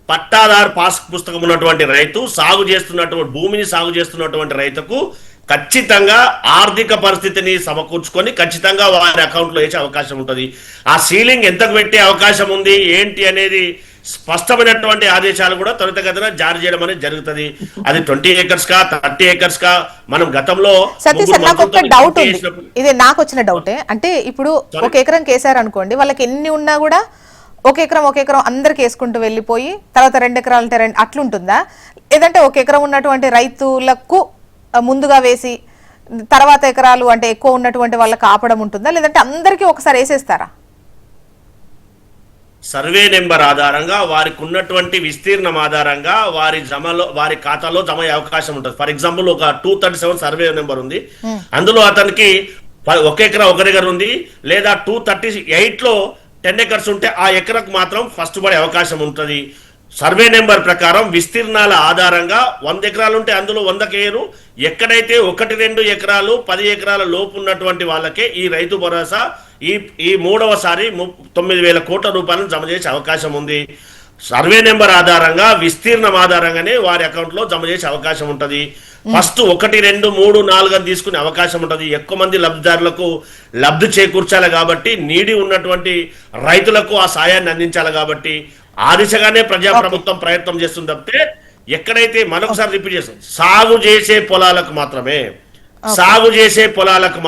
పట్టాదారు పాస్ పుస్తకం ఉన్నటువంటి రైతు భూమిని సాగు చేస్తున్నటువంటి రైతుకు ఖచ్చితంగా ఆర్థిక పరిస్థితిని సమకూర్చుకొని ఖచ్చితంగా వారి అకౌంట్లో వేసే అవకాశం ఉంటుంది. ఆ సీలింగ్ ఎంతకు పెట్టే అవకాశం ఉంది ఏంటి అనేది స్పష్టమైనటువంటి ఆదేశాలు కూడా త్వరితగతిన జారీ చేయడం అనేది జరుగుతుంది. అది 20 acres కా 30 acres కా మనం గతంలో సతీష్ సార్, నాకు ఒక డౌట్ ఉంది, ఇది నాకు వచ్చిన డౌటే. అంటే ఇప్పుడు 1 ఎకరం కేసారు అనుకోండి, వాళ్ళకి ఎన్ని ఉన్నా కూడా 1 ఎకరం అందరికి వేసుకుంటూ వెళ్ళిపోయి తర్వాత 2 ఎకరాలు అంటే 2 అట్లుంటుందా? లేదంటే 1 ఎకరం ఉన్నటువంటి రైతులకు ముందుగా వేసి తర్వాత ఎకరాలు అంటే ఎక్కువ ఉన్నటువంటి వాళ్ళకి ఆపడం ఉంటుందా, లేదంటే అందరికీ ఒకసారి వేసేస్తారా? సర్వే నెంబర్ ఆధారంగా వారికి ఉన్నటువంటి విస్తీర్ణం ఆధారంగా వారి ఖాతాలో జమ అయ్యే అవకాశం ఉంటుంది. ఫర్ ఎగ్జాంపుల్ ఒక 237 సర్వే నెంబర్ ఉంది, అందులో అతనికి 1 ఎకరా 1 దగ్గర ఉంది, లేదా 238 లో 10 ఎకర్స్ ఉంటే ఆ ఎకరకు మాత్రం ఫస్ట్ పడే అవకాశం ఉంటుంది. సర్వే నెంబర్ ప్రకారం విస్తీర్ణాల ఆధారంగా 100 ఎకరాలు ఉంటే అందులో 100కి వేయరు. ఎక్కడైతే 1-2 ఎకరాలు 10 ఎకరాల లోపు ఉన్నటువంటి వాళ్ళకే ఈ రైతు భరోసా ఈ మూడవసారి 9,000 కోట్ల రూపాయలను జమ చేసే అవకాశం ఉంది. సర్వే నెంబర్ ఆధారంగా విస్తీర్ణం ఆధారంగానే వారి అకౌంట్ లో జమ చేసే అవకాశం ఉంటది. ఫస్ట్ 1, 2, 3, 4 అని తీసుకునే అవకాశం ఉంటది. ఎక్కువ మంది లబ్ధిదారులకు లబ్ధి చేకూర్చాలి కాబట్టి, నీడి ఉన్నటువంటి రైతులకు ఆ సాయాన్ని అందించాలి కాబట్టి ఆ దిశగానే ప్రజాప్రభుత్వం ప్రయత్నం చేస్తుంది తప్పితే ఎక్కడైతే మరొకసారి రిపీట్ చేస్తాం, సాగు చేసే పొలాలకు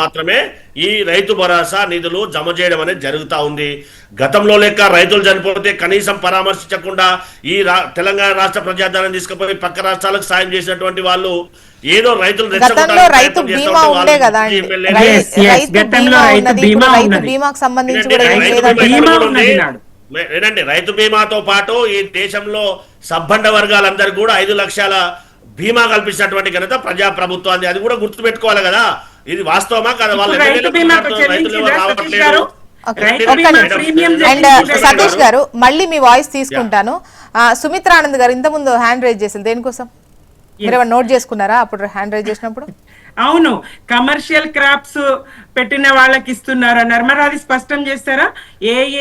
మాత్రమే ఈ రైతు భరోసా నిధులు జమ చేయడం అనేది జరుగుతూ ఉంది. గతంలో లెక్క రైతులు చనిపోతే కనీసం పరామర్శించకుండా ఈ తెలంగాణ రాష్ట్ర ప్రజాధనం తీసుకుపోయి పక్క రాష్ట్రాలకు సాయం చేసినటువంటి వాళ్ళు ఏదో రైతులు రైతు బీమా ఉండే కదా అండి, రైతు బీమాకు సంబంధించి ఏంటంటే రైతు బీమాతో పాటు ఈ దేశంలో సబ్బండ వర్గాలందరూ కూడా 5 లక్షల బీమా కల్పించినటువంటి ఘనత ప్రజా ప్రభుత్వాన్ని, అది కూడా గుర్తు పెట్టుకోవాలి కదా. ఇది వాస్తవమా కదా? అండ్ సతీష్ గారు మళ్ళీ మీ వాయిస్ తీసుకుంటాను. సుమిత్ర ఆనంద్ గారు ఇంతకుముందు హ్యాండ్ రైజ్ చేసింది దేనికోసం, మీరు నోట్ చేసుకున్నారా అప్పుడు హ్యాండ్ రైజ్ చేసినప్పుడు? అవును, కమర్షియల్ క్రాప్స్ పెట్టిన వాళ్ళకి ఇస్తున్నారు అన్నారు. మరి అది స్పష్టం చేస్తారా?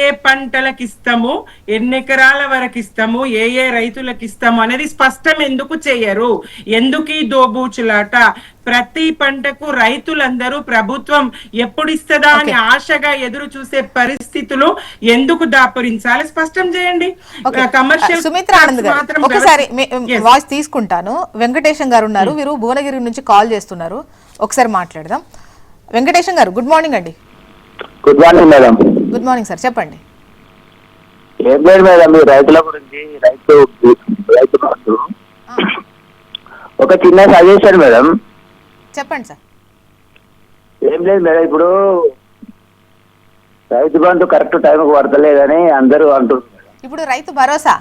ఏ పంటలకు ఇస్తాము, ఎన్ని ఎకరాల వరకు ఇస్తాము, ఏ రైతులకు ఇస్తాము అనేది స్పష్టం ఎందుకు చేయరు? ఎందుకు ఈ దోబూచులాట? ప్రతి పంటకు రైతులందరూ ప్రభుత్వం ఎప్పుడు ఇస్తుందా అని ఆశగా ఎదురు చూసే పరిస్థితులు ఎందుకు దాపురించాలి? స్పష్టం చేయండి. కమర్షియల్ సుమిత్ర ఆనంద్ గారు ఒకసారి వాయిస్ తీసుకుంటాను. వెంకటేశం గారు ఉన్నారు, వీరు భువనగిరి నుంచి కాల్ చేస్తున్నారు, ఒకసారి మాట్లాడదాం. వెంకటేశం గారు గుడ్ మార్నింగ్ అండి. Good morning madam. Good morning sir, చెప్పండి. ఏం లేదు మేడం, మీ రైతుల గురించి రైతు ఒక చిన్న సజెషన్ మేడం. చెప్పండి సార్. ఏం లేదు మేడం, ఇప్పుడు రైతు బంధు కరెక్ట్ టైంకి పడతలేదని అందరూ అంటున్నారు. ఇప్పుడు రైతు భరోసా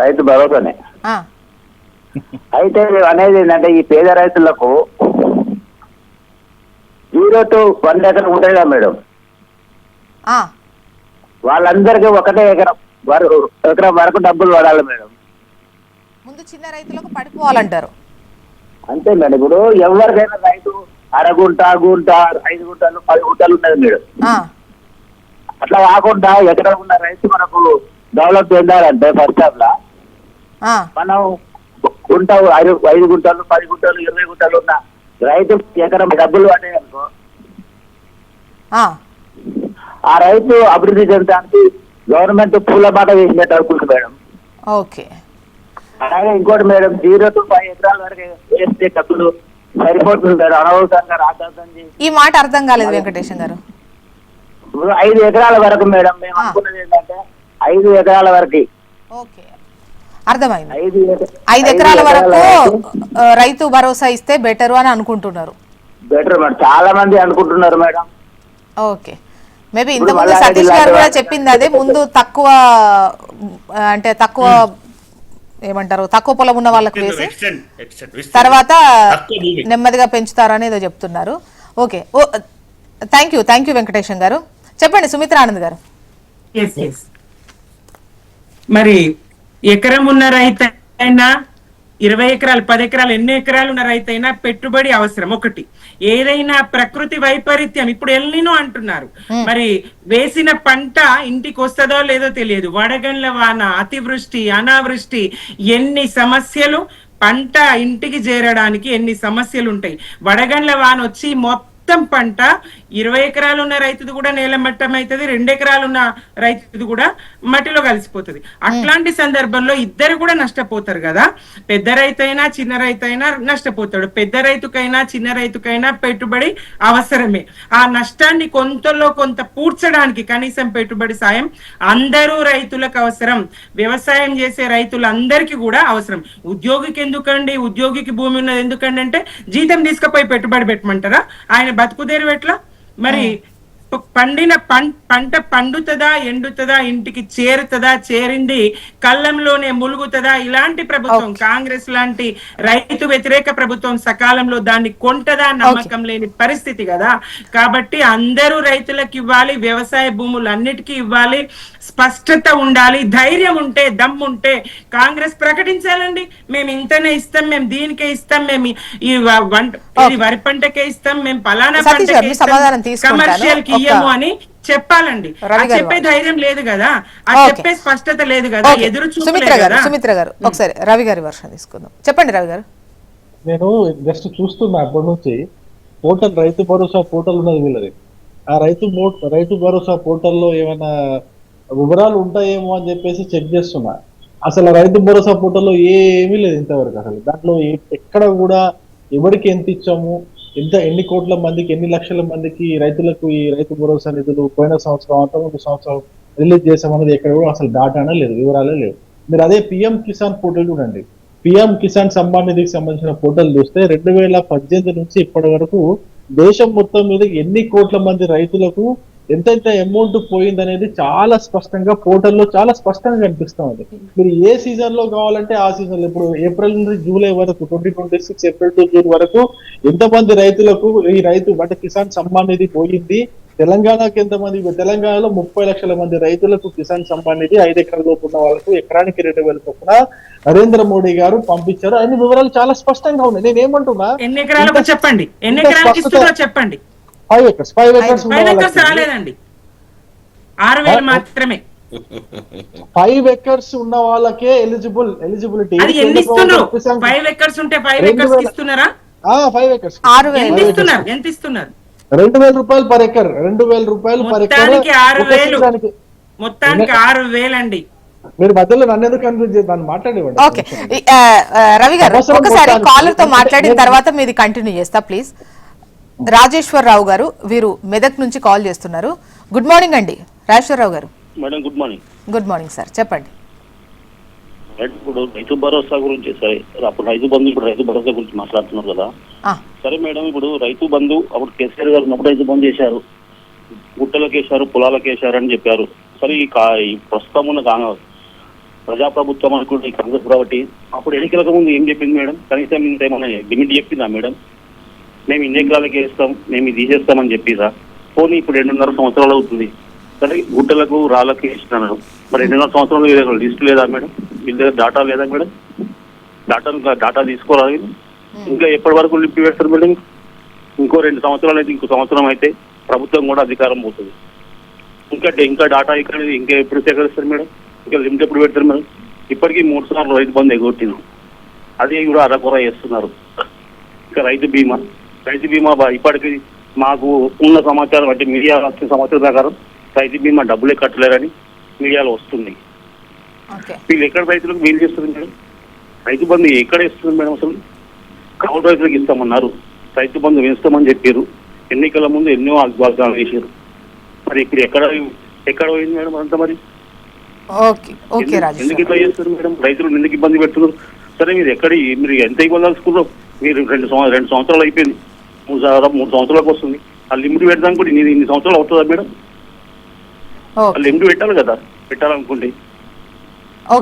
రైతు భరోసానే అయితే అనేది ఏంటంటే ఈ పేద రైతులకు 0 to 1 ఎకరం ఉంటాయి కదా మేడం, వాళ్ళందరికీ 1 ఎకరం వరకు డబ్బులు పడాలి మేడం. ముందు చిన్న రైతులకు పడిపోవాలంటారు. అంతే మేడం. ఇప్పుడు ఎవరికైనా రైతు అరగుంట, గుంట, 5 గుంటలు 10 గుంటలు ఉన్నది మేడం. అట్లా కాకుండా ఎకరం ఉన్న రైతు మనకు డెవలప్ చెందాలంటే ఫస్ట్ ఆఫ్ లా మనం గుంట 5 గుంటలు 10 గుంటలు 20 గుంటలు ఉన్న రైతు ఎకరం డబ్బులు పడ్డాయి అనుకో, ఆ రైతు అభివృద్ధి చెందడానికి గవర్నమెంట్ పూల బాట వేసినట్టు అనుకుంటుంది మేడం. ఓకే. అలాగే ఇంకోటి మేడం, 0 to 5 ఎకరాల వరకు వేస్తే డబ్బులు సరిపోతుంది మేడం. అనవసరంగా రాజధాని ఈ మాట అర్థం కాలేదు వెంకటేశం గారు. 5 ఎకరాల వరకు మేడం, మేము అనుకున్నది ఏంటంటే 5 ఎకరాల వరకు. ఓకే, అర్థమైంది. 5 ఎకరాల వరకు రైతు భరోసా ఇస్తే బెటర్ అని అనుకుంటున్నారు. బెటర్ మేడం, చాలా మంది అనుకుంటున్నారు మేడం. ఓకే, మేబీ ఇంతకుముందు సతీష్ గారు కూడా చెప్పింది అదే, ముందు తక్కువ అంటే తక్కువ ఏమంటారు తక్కువ పొలం ఉన్న వాళ్ళకి వేసి తర్వాత నెమ్మదిగా పెంచుతారని ఏదో చెప్తున్నారు. ఓకే, థ్యాంక్ యూ వెంకటేశం గారు. చెప్పండి సుమిత్ర ఆనంద్ గారు. మరి ఎకరం ఉన్న రైతైనా 20 ఎకరాలు 10 ఎకరాలు ఎన్ని ఎకరాలు ఉన్న రైతైనా పెట్టుబడి అవసరం. ఒకటి, ఏదైనా ప్రకృతి వైపరీత్యం, ఇప్పుడు ఎల్నినో అంటున్నారు, మరి వేసిన పంట ఇంటికి వస్తుందో లేదో తెలియదు. వడగండ్ల వాన, అతివృష్టి, అనావృష్టి, ఎన్ని సమస్యలు, పంట ఇంటికి చేరడానికి ఎన్ని సమస్యలు ఉంటాయి. వడగండ్ల వాన వచ్చి మొత్తం పంట 20 ఎకరాలు ఉన్న రైతుది కూడా నేల మట్టం అవుతుంది, 2 ఎకరాలు ఉన్న రైతుది కూడా మట్టిలో కలిసిపోతుంది. అట్లాంటి సందర్భంలో ఇద్దరు కూడా నష్టపోతారు కదా. పెద్ద రైతైనా చిన్న రైతైనా నష్టపోతాడు. పెద్ద రైతుకైనా చిన్న రైతుకైనా పెట్టుబడి అవసరమే. ఆ నష్టాన్ని కొంతలో కొంత పూడ్చడానికి కనీసం పెట్టుబడి సాయం అందరూ రైతులకు అవసరం. వ్యవసాయం చేసే రైతులందరికీ కూడా అవసరం. ఉద్యోగికి ఎందుకండి, ఉద్యోగికి భూమి ఉన్నది ఎందుకండి అంటే జీతం తీసుకుపోయి పెట్టుబడి పెట్టమంటారా? ఆయన బతుకుదేరు ఎట్లా? మరి పండిన పంట పండుతుందా, ఎండుతుందా, ఇంటికి చేరుతుందా, చేరింది కళ్ళంలోనే ములుగుతుందా? ఇలాంటి ప్రభుత్వం, కాంగ్రెస్ లాంటి రైతు వ్యతిరేక ప్రభుత్వం సకాలంలో దాన్ని కొంటదా? నమ్మకం లేని పరిస్థితి కదా. కాబట్టి అందరూ రైతులకు ఇవ్వాలి, వ్యవసాయ భూములు అన్నిటికీ ఇవ్వాలి, స్పష్టత ఉండాలి, ధైర్యం ఉంటే, దమ్ముంటే కాంగ్రెస్ ప్రకటించాలండి. మేము ఇంతనే ఇస్తాం, మేము దీనికే ఇస్తాం, మేము ఈ వరి పంటకే ఇస్తాం, మేము పలానా పంటకే ఇస్తాం, కమర్షియల్ కి ఇయ్యము అని చెప్పాలండి. చెప్పే ధైర్యం లేదు కదా, చెప్పే స్పష్టత లేదు కదా, ఎదురు సుమిత్ర గారు ఒకసారి రవి గారి వర్షం తీసుకుందాం. చెప్పండి రవి గారు. నేను జస్ట్ చూస్తున్నా అప్పటి నుంచి పోర్టల్, రైతు భరోసా పోర్టల్ ఉన్నది వీళ్ళది. ఆ రైతు భరోసా పోర్టల్లో ఏమైనా వివరాలు ఉంటాయేమో అని చెప్పేసి చెక్ చేస్తున్నా. అసలు రైతు భరోసా పోర్టల్లో ఏమీ లేదు ఇంతవరకు. అసలు దాంట్లో ఎక్కడ కూడా ఎవరికి ఎంత ఇచ్చాము, ఎన్ని కోట్ల మందికి, ఎన్ని లక్షల మందికి రైతులకు ఈ రైతు భరోసా నిధులు పోయిన సంవత్సరం, అంతకుముందు సంవత్సరం రిలీజ్ చేసామన్నది ఎక్కడ కూడా అసలు డాటానే లేదు, వివరాలే లేవు. మీరు అదే పిఎం కిసాన్ పోర్టల్ చూడండి. పిఎం కిసాన్ సమ్మాన్ నిధికి సంబంధించిన పోర్టల్ చూస్తే 2018 నుంచి ఇప్పటి వరకు దేశం మొత్తం మీద ఎన్ని కోట్ల మంది రైతులకు ఎంతెంత అమౌంట్ పోయింది అనేది చాలా స్పష్టంగా పోర్టల్లో చాలా స్పష్టంగా కనిపిస్తా ఉంది. మీరు ఏ సీజన్ లో కావాలంటే ఆ సీజన్ లో, ఇప్పుడు ఏప్రిల్ నుంచి జూలై వరకు 2026 ఏప్రిల్ టు జూన్ వరకు ఎంతమంది రైతులకు ఈ అంటే కిసాన్ సమ్మాన్ నిధి పోయింది, తెలంగాణకి ఎంతమంది, తెలంగాణలో 30 లక్షల మంది రైతులకు కిసాన్ సమ్మాన్ నిధి 5 ఎకరాల లోపు ఉన్న వాళ్ళకు ఎకరానికి 2,000 చొప్పున నరేంద్ర మోడీ గారు పంపించారు. అన్ని వివరాలు చాలా స్పష్టంగా ఉన్నాయి. నేను ఏమంటున్నా, ఎన్ని ఎకరాలకు చెప్పండి, ఎన్ని ఎకరాలకు ఇస్తున్నారో చెప్పండి. 5 ఎకర్స్ రాలేదండి, 6,000 మాత్రమే. 5 ఎకర్స్ ఉన్న వాళ్ళకే ఎలిజిబిలిటీ. 5 ఎకర్స్ ఉంటే 5 ఎకర్స్ ఇస్తున్నారా? 5 ఎకర్స్ ఎంత ఇస్తున్నారు? 2,000 రూపాయలు పర్ ఎకర్. 2,000 రూపాయలు పర్ ఎకర్. మొత్తానికి 6,000 అండి. మీరు మధ్యలో నన్ను ఎందుకు కన్ఫ్యూజ్ చేద్దాన్ని మాట్లాడేవాడు. ఓకే రవి గారు ఒకసారి కాలర్ తో మాట్లాడిన తర్వాత మీది కంటిన్యూ చేస్తా ప్లీజ్. రాజేశ్వరరావు గారు, వీరు మెదక్ నుంచి కాల్ చేస్తున్నారు. గుడ్ మార్నింగ్ అండి రాజేశ్వరరావు గారు. Madam good morning. Good morning sir, చెప్పండి. ఇప్పుడు రైతు భరోసా గురించి, సరే అప్పుడు రైతు బంధు, ఇప్పుడు రైతు భరోసా గురించి మాట్లాడుతున్నారు కదా. సరే మేడం, ఇప్పుడు రైతు బంధు అప్పుడు కేసీఆర్ గారు ఉన్నప్పుడు రైతు బంధు చేశారు, గుట్టలకు వేశారు, పొలాలకు వేశారు అని చెప్పారు. సరే ఈ ప్రస్తుతం ఉన్న ప్రజాప్రభుత్వం అనుకుంటే ఈ కాంగ్రెస్ కాబట్టి అప్పుడు ఎన్నికలకు ముందు ఏం చెప్పింది మేడం? కనీసం ఇంతేమన్నా లిమిట్ చెప్పిందా మేడం? మేము ఇన్ని ఎకరాలకి వేస్తాం, మేము ఇది తీసేస్తామని చెప్పిరా? పోనీ ఇప్పుడు 2.5 సంవత్సరాలు అవుతుంది. సరే గుట్టలకు రాళ్ళకి వేసినాను, మరి 2.5 సంవత్సరాలు లిస్ట్ లేదా మేడం? వీళ్ళ దగ్గర డాటా లేదా మేడం? డాటా తీసుకోవాలి. ఇంకా ఎప్పటి వరకు లింపి వేస్తారు మేడం? ఇంకో 2 సంవత్సరాలు అయితే, ఇంకో సంవత్సరం అయితే ప్రభుత్వం కూడా అధికారం పోతుంది. ఇంకా డాటా ఇక్కడ ఇంకా ఎప్పుడు సేకరిస్తారు మేడం? ఇంకా లిమిట్ ఎప్పుడు పెడతారు మేడం? ఇప్పటికీ 3 సార్లు రైతు బంధు ఎగొట్టినాం, అది కూడా అరకొర చేస్తున్నారు. ఇంకా రైతు బీమా ఇప్పటికీ మాకు ఉన్న సమాచారం అంటే మీడియా వచ్చిన సమాచారం ప్రకారం రైతు బీమా డబ్బులే కట్టలేరని మీడియాలో వస్తుంది. వీళ్ళు ఎక్కడ రైతులకు వీలు చేస్తుంది మేడం? రైతు బంధు ఎక్కడ ఇస్తుంది మేడం? అసలు కౌలు రైతులకు ఇస్తామన్నారు, రైతు బంధు వేస్తామని చెప్పారు, ఎన్నికల ముందు ఎన్నో వాగ్దానాలు వేసారు. మరి ఇప్పుడు ఎక్కడ పోయింది మేడం అంతా? మరి ఎందుకు ఇట్లా చేస్తారు మేడం? రైతులు ఎందుకు ఇబ్బంది పెడుతున్నారు? సరే మీరు ఎంత ఇవ్వదలుచుకున్నారు? మీరు 2 సంవత్సరాలు అయిపోయింది, 3 సంవత్సరాలకు వస్తుంది. ఆ లిమిట్ పెట్టడానికి కూడా ఇన్ని సంవత్సరాలు అవుతుందా మేడం? లిమిట్ పెట్టాలి కదా, పెట్టాలనుకుంటే.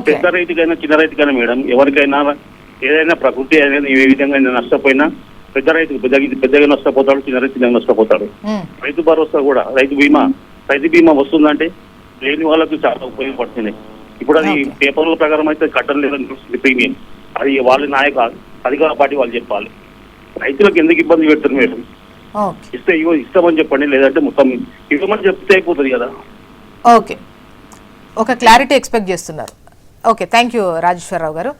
పెద్ద రైతుకైనా చిన్న రైతుకైనా మేడం, ఎవరికైనా ఏదైనా ప్రకృతి అనేది ఏ విధంగా నష్టపోయినా పెద్ద రైతుకు పెద్దగా నష్టపోతాడు, చిన్న రైతు చిన్నగా నష్టపోతాడు. రైతు భరోసా కూడా, రైతు బీమా వస్తుందంటే లేని వాళ్ళకు చాలా ఉపయోగపడుతుంది. ఇప్పుడు అది పేపర్ల ప్రకారం అయితే కట్టడం లేదని ప్రీమియం, అది వాళ్ళ అధికార పార్టీ వాళ్ళు చెప్పాలి. రైతులకు ఎందుకు ఇబ్బంది పెడతారు మేడం? ఇస్తామని చెప్పండి, లేదంటే మొత్తం ఇవ్వమని చెప్తే అయిపోతుంది కదా. ఓకే, ఒక క్లారిటీ ఎక్స్పెక్ట్ చేస్తున్నారు. ఓకే, థ్యాంక్ యూ రాజేశ్వరరావు గారు.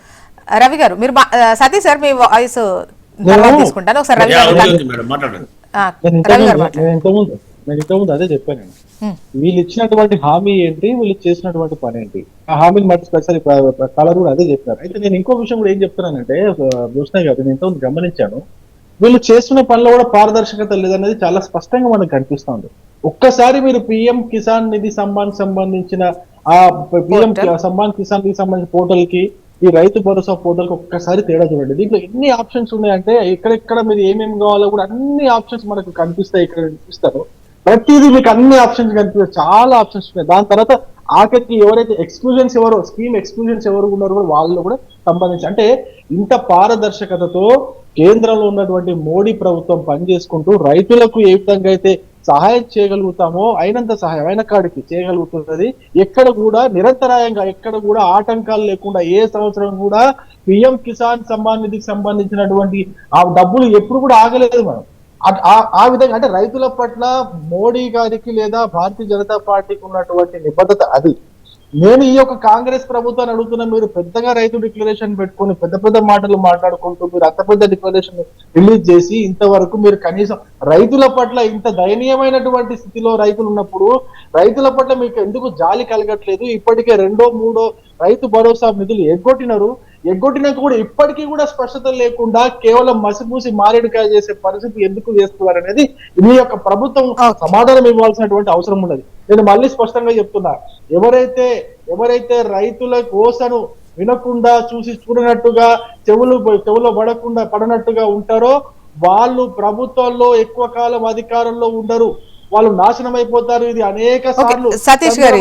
రవి గారు మీరు సతీష్ సార్ మీ వాయిస్ తీసుకుంటాను ఒకసారి. రవి గారు నేను ఇంతకుముందు అదే చెప్పాను. వీళ్ళు ఇచ్చినటువంటి హామీ ఏంటి, వీళ్ళు చేసినటువంటి పని ఏంటి, ఆ హామీని మట్టి స్పెషల్ కలర్ కూడా అదే చెప్పారు. అయితే నేను ఇంకో విషయం కూడా ఏం చెప్తున్నానంటే చూసినాయి కదా, నేను ఇంతకుముందు గమనించాను, వీళ్ళు చేస్తున్న పనిలో కూడా పారదర్శకత లేదనేది చాలా స్పష్టంగా మనకు కనిపిస్తుంది. ఒక్కసారి మీరు పిఎం కిసాన్ నిధి సంబంధించిన ఆ పిఎం సమ్మాన్ కిసాన్ నిధి సంబంధించిన పోర్టల్ కి ఈ రైతు భరోసా పోర్టల్ కి ఒక్కసారి తేడా చూడండి. దీంట్లో ఎన్ని ఆప్షన్స్ ఉన్నాయంటే ఎక్కడెక్కడ మీరు ఏమేమి కావాలో కూడా అన్ని ఆప్షన్స్ మనకు కనిపిస్తాయి, ఇక్కడ కనిపిస్తారు. ప్రతిదీ మీకు అన్ని ఆప్షన్స్ కనిపిస్తాయి, చాలా ఆప్షన్స్ ఉన్నాయి. దాని తర్వాత ఆఖరికి ఎవరైతే ఎక్స్క్లూజన్స్ ఎవరో స్కీమ్ ఎక్స్క్లూజన్స్ ఎవరు ఉన్నారో కూడా వాళ్ళు కూడా సంబంధించి, అంటే ఇంత పారదర్శకతతో కేంద్రంలో ఉన్నటువంటి మోడీ ప్రభుత్వం పనిచేసుకుంటూ రైతులకు ఏ విధంగా అయితే సహాయం చేయగలుగుతామో అయినంత సహాయం అయిన కాడికి చేయగలుగుతున్నది. ఎక్కడ కూడా నిరంతరాయంగా ఎక్కడ కూడా ఆటంకాలు లేకుండా ఏ సంవత్సరం కూడా పిఎం కిసాన్ సమ్మాన్ నిధికి సంబంధించినటువంటి ఆ డబ్బులు ఎప్పుడు కూడా ఆగలేదు మనం. ఆ విధంగా అంటే రైతుల పట్ల మోడీ గారికి లేదా భారతీయ జనతా పార్టీకి ఉన్నటువంటి నిబద్ధత అది. నేను ఈ యొక్క కాంగ్రెస్ ప్రభుత్వాన్ని అడుగుతున్నా, మీరు పెద్దగా రైతు డిక్లరేషన్ పెట్టుకొని పెద్ద పెద్ద మాటలు మాట్లాడుకుంటూ మీరు అంత పెద్ద డిక్లరేషన్ రిలీజ్ చేసి ఇంతవరకు మీరు కనీసం రైతుల పట్ల ఇంత దయనీయమైనటువంటి స్థితిలో రైతులు ఉన్నప్పుడు రైతుల పట్ల మీకు ఎందుకు జాలి కలగట్లేదు? ఇప్పటికే 2, 3 రైతు భరోసా నిధులు ఎగ్గొట్టినాక కూడా ఇప్పటికీ కూడా స్పష్టత లేకుండా కేవలం మసిపూసి మారేడుకాయ చేసే పరిస్థితి ఎందుకు చేస్తున్నారు అనేది మీ యొక్క ప్రభుత్వం సమాధానం ఇవ్వాల్సినటువంటి అవసరం ఉన్నది. నేను మళ్ళీ స్పష్టంగా చెప్తున్నా, ఎవరైతే రైతుల కోసను వినకుండా చూడనట్టుగా చెవులో పడనట్టుగా ఉంటారో వాళ్ళు ప్రభుత్వంలో ఎక్కువ కాలం అధికారంలో ఉండరు, వాళ్ళు నాశనం అయిపోతారు. ఇది అనేక సార్లు సతీష్ గారి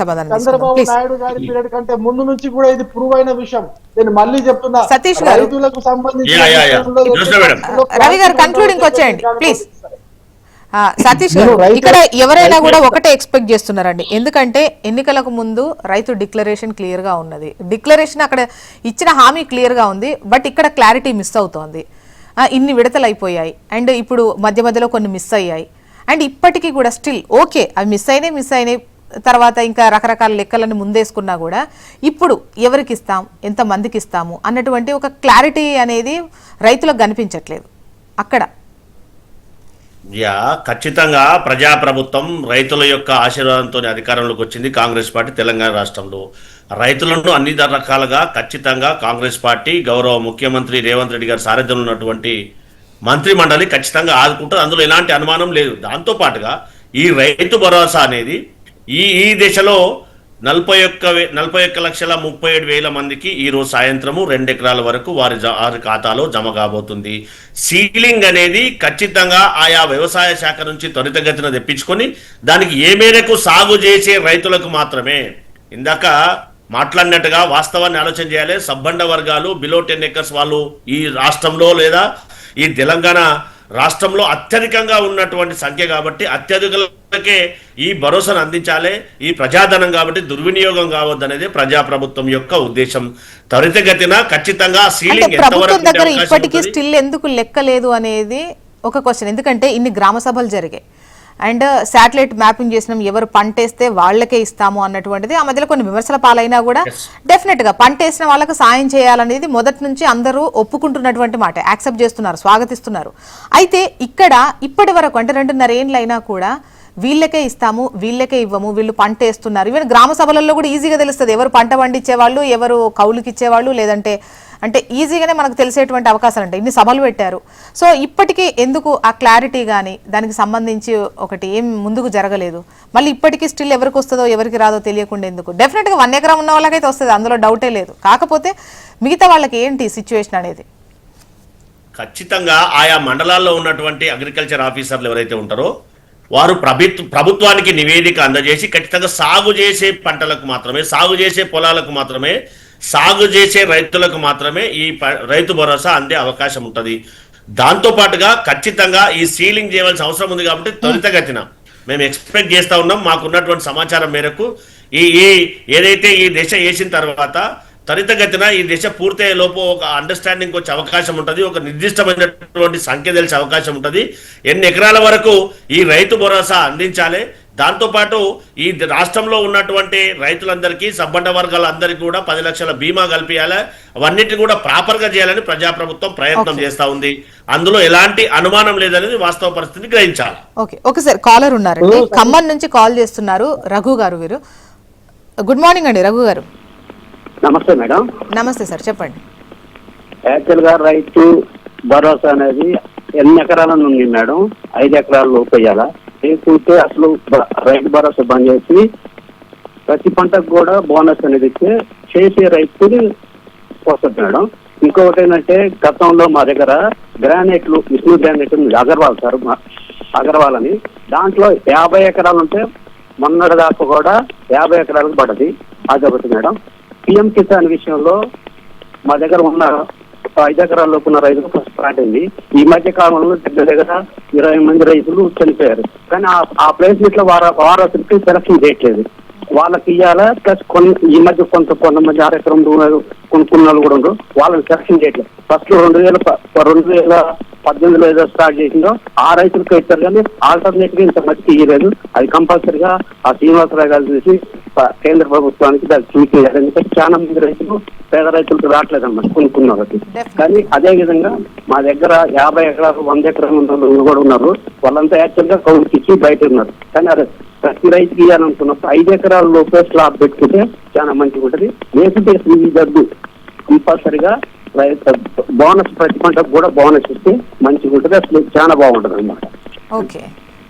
సమాధానం చంద్రబాబు నాయుడు గారి పీరియడ్ కంటే ముందు నుంచి కూడా ఇది ప్రూవ్ అయిన విషయం. నేను మళ్ళీ చెప్తున్నా, సతీష్ గారు రైతులకు సంబంధించి రవి గారు కన్క్లూడింగ్ వచ్చేయండి ప్లీజ్. సతీష్ గారు ఇక్కడ ఎవరైనా కూడా ఒకటే ఎక్స్పెక్ట్ చేస్తున్నారండి, ఎందుకంటే ఎన్నికలకు ముందు రైతు డిక్లరేషన్ క్లియర్ గా ఉన్నది, డిక్లరేషన్ అక్కడ ఇచ్చిన హామీ క్లియర్ గా ఉంది, బట్ ఇక్కడ క్లారిటీ మిస్ అవుతోంది. ఇన్ని విడతలు అయిపోయాయి అండ్ ఇప్పుడు మధ్యలో కొన్ని మిస్ అయ్యాయి అండ్ ఇప్పటికీ కూడా స్టిల్ ఓకే అవి మిస్ అయినాయి తర్వాత ఇంకా రకరకాల లెక్కలను ముందేసుకున్నా కూడా ఇప్పుడు ఎవరికి ఇస్తాం, ఎంత మందికి ఇస్తాము అన్నటువంటి ఒక క్లారిటీ అనేది రైతులకు కనిపించట్లేదు అక్కడ. ఖచ్చితంగా ప్రజాప్రభుత్వం రైతుల యొక్క ఆశీర్వాదంతో అధికారంలోకి వచ్చింది కాంగ్రెస్ పార్టీ తెలంగాణ రాష్ట్రంలో. రైతులను అన్ని రకాలుగా ఖచ్చితంగా కాంగ్రెస్ పార్టీ గౌరవ ముఖ్యమంత్రి రేవంత్ రెడ్డి గారి సారథ్యంలో ఉన్నటువంటి మంత్రి మండలి ఖచ్చితంగా ఆదుకుంటారు, అందులో ఎలాంటి అనుమానం లేదు. దాంతోపాటుగా ఈ రైతు భరోసా అనేది ఈ దశలో 41,37,000 మందికి ఈరోజు సాయంత్రము 2 ఎకరాల వరకు వారి ఖాతాలో జమ కాబోతుంది. సీలింగ్ అనేది ఖచ్చితంగా ఆయా వ్యవసాయ శాఖ నుంచి త్వరితగతిన తెప్పించుకొని దానికి ఏ మేరకు సాగు చేసే రైతులకు మాత్రమే, ఇందాక మాట్లాడినట్టుగా వాస్తవాన్ని ఆలోచన చేయాలి. సబ్బండ వర్గాలు బిలో 10 acres వాళ్ళు ఈ రాష్ట్రంలో లేదా ఈ తెలంగాణ రాష్ట్రంలో అత్యధికంగా ఉన్నటువంటి సంఖ్య కాబట్టి అత్యధికులకే ఈ భరోసాను అందించాలి. ఈ ప్రజాధనం కాబట్టి దుర్వినియోగం కావద్దనేది ప్రజాప్రభుత్వం యొక్క ఉద్దేశం. త్వరితగతిన ఖచ్చితంగా సీలింగ్ ప్రభుత్వం దగ్గర ఇప్పటికీ స్టిల్ ఎందుకు లెక్కలేదు అనేది ఒక క్వశ్చన్. ఎందుకంటే ఇన్ని గ్రామ సభలు జరిగాయి అండ్ శాటిలైట్ మ్యాపింగ్ చేసినాం, ఎవరు పంటేస్తే వాళ్ళకే ఇస్తాము అన్నటువంటిది ఆ మధ్యలో కొన్ని విమర్శల పాలైనా కూడా డెఫినెట్ గా పంటేసిన వాళ్ళకు సాయం చేయాలనేది మొదటి నుంచి అందరూ ఒప్పుకుంటున్నటువంటి మాట, యాక్సెప్ట్ చేస్తున్నారు, స్వాగతిస్తున్నారు. అయితే ఇక్కడ ఇప్పటి వరకు అంటే 2.5 ఏళ్ళు అయినా కూడా వీళ్ళకే ఇస్తాము వీళ్ళకే ఇవ్వము, వీళ్ళు పంట వేస్తున్నారు. ఈవెన్ గ్రామ సభలలో కూడా ఈజీగా తెలుస్తుంది ఎవరు పంట పండించేవాళ్ళు ఎవరు కౌలుకి ఇచ్చేవాళ్ళు, లేదంటే అంటే ఈజీగానే మనకు తెలిసేటువంటి అవకాశాలు ఉంటాయి. ఇన్ని సభలు పెట్టారు. సో ఇప్పటికీ ఎందుకు ఆ క్లారిటీ కానీ దానికి సంబంధించి ఒకటి ఏం ముందుకు జరగలేదు? మళ్ళీ ఇప్పటికీ స్టిల్ ఎవరికి వస్తుందో ఎవరికి రాదో తెలియకుండా ఎందుకు? డెఫినెట్గా 1 ఎకరం ఉన్న వాళ్ళకైతే వస్తుంది, అందులో డౌటే లేదు. కాకపోతే మిగతా వాళ్ళకి ఏంటి సిచ్యువేషన్ అనేది? ఖచ్చితంగా ఆయా మండలాల్లో ఉన్నటువంటి అగ్రికల్చర్ ఆఫీసర్లు ఎవరైతే ఉంటారో వారు ప్రభుత్వానికి నివేదిక అందజేసి ఖచ్చితంగా సాగు చేసే పంటలకు మాత్రమే, సాగు చేసే పొలాలకు మాత్రమే, సాగు చేసే రైతులకు మాత్రమే ఈ రైతు భరోసా అందే అవకాశం ఉంటుంది. దాంతోపాటుగా ఖచ్చితంగా ఈ సీలింగ్ చేయవలసిన అవసరం ఉంది కాబట్టి త్వరితగతిన మేము ఎక్స్పెక్ట్ చేస్తూ ఉన్నాం. మాకున్నటువంటి సమాచారం మేరకు ఏదైతే ఈ దశ వేసిన తర్వాత త్వరితగతిన ఈ దశ పూర్తయ్యే లోపు ఒక అండర్స్టాండింగ్ వచ్చే అవకాశం ఉంటుంది, ఒక నిర్దిష్టమైనటువంటి సంఖ్య తెలిసే అవకాశం ఉంటుంది. ఎన్ని ఎకరాల వరకు ఈ రైతు భరోసా అందించాలి, దాంతోపాటు ఈ రాష్ట్రంలో ఉన్నటువంటి రైతులందరికీ సబ్బండ వర్గాలందరికీ కూడా 10 లక్షల బీమా కల్పించాలి. అవన్నిటిని కూడా ప్రాపర్గా చేయాలని ప్రజాప్రభుత్వం ప్రయత్నం చేస్తూ ఉంది. అందులో ఎలాంటి అనుమానం లేదనేది వాస్తవ పరిస్థితిని గ్రహించాలి. ఓకే సార్, కాలర్ ఉన్నారండి, ఖమ్మం నుంచి కాల్ చేస్తున్నారు, రఘు గారు. వీరు గుడ్ మార్నింగ్ అండి రఘు గారు. నమస్తే మేడం. నమస్తే సార్, చెప్పండి. యాక్చువల్ గా రైతు భరోసా అనేది ఎన్ని ఎకరాల ఉంది మేడం? 5 ఎకరాల లోపు వేయాలా? లేకుంటే అసలు రైతు భరోసా బంద్ చేసి ప్రతి పంటకు కూడా బోనస్ అనేది ఇస్తే చేసే రైతులు వస్తుంది మేడం. ఇంకొకటి ఏంటంటే గతంలో మా దగ్గర గ్రానైట్లు, విష్ణు గ్రానైట్ అగర్వాల్ సార్, అగర్వాల్ అని దాంట్లో 50 ఎకరాలు ఉంటే మొన్నటి దాకా కూడా 50 ఎకరాలకు పడ్డది. అదొకటి మేడం. పిఎం కిసాన్ విషయంలో మా దగ్గర ఉన్న 5 ఎకరాల్లోకి ఉన్న రైతులు స్టార్ట్ అయింది. ఈ మధ్య కాలంలో దగ్గర 20 మంది రైతులు చనిపోయారు. కానీ ఆ ప్లేస్ ఇట్లా వారసులకి సెలక్షన్ చేయట్లేదు. వాళ్ళకి ఇవ్వాలా ప్లస్ ఈ మధ్య కొంతమంది 6 ఎకరం కొనుక్కున్న వాళ్ళు కూడా ఉండరు, వాళ్ళని సెలక్షన్ చేయట్లేదు. ఫస్ట్ 2018లో ఏదో స్టార్ట్ చేసిందో ఆ రైతులకు ఇచ్చారు, కానీ ఆల్టర్నేట్ గా ఇంత మధ్య ఇవ్వలేదు. అది కంపల్సరీగా ఆ శ్రీనివాసరావు గారు చూసి కేంద్ర ప్రభుత్వానికి దాన్ని చూపించారు. ఎందుకంటే చాలా మంది రైతులు పేద రైతులకు రావట్లేదు అన్నమాట కొనుక్కున్న వాళ్ళకి. కానీ అదే విధంగా మా దగ్గర 50 ఎకరాలు 100 ఎకరాలు ఉన్న వాళ్ళు కూడా ఉన్నారు. వాళ్ళంతా యాక్చువల్ గా కౌలుకి ఇచ్చి బయట ఉన్నారు. కానీ అదే ప్రతి రైతుకి ఇవ్వాలనుకున్నప్పుడు 5 ఎకరాల లోపే స్లాబ్ పెట్టుకుంటే చాలా మంచిగా ఉంటుంది. వేసుకుంటే ఈ డబ్బు కంపల్సరిగా బోనస్ ప్రతి పంటకు కూడా బోనస్ ఇస్తే మంచిగా ఉంటుంది. అసలు చాలా బాగుంటుంది అన్నమాట. ఓకే,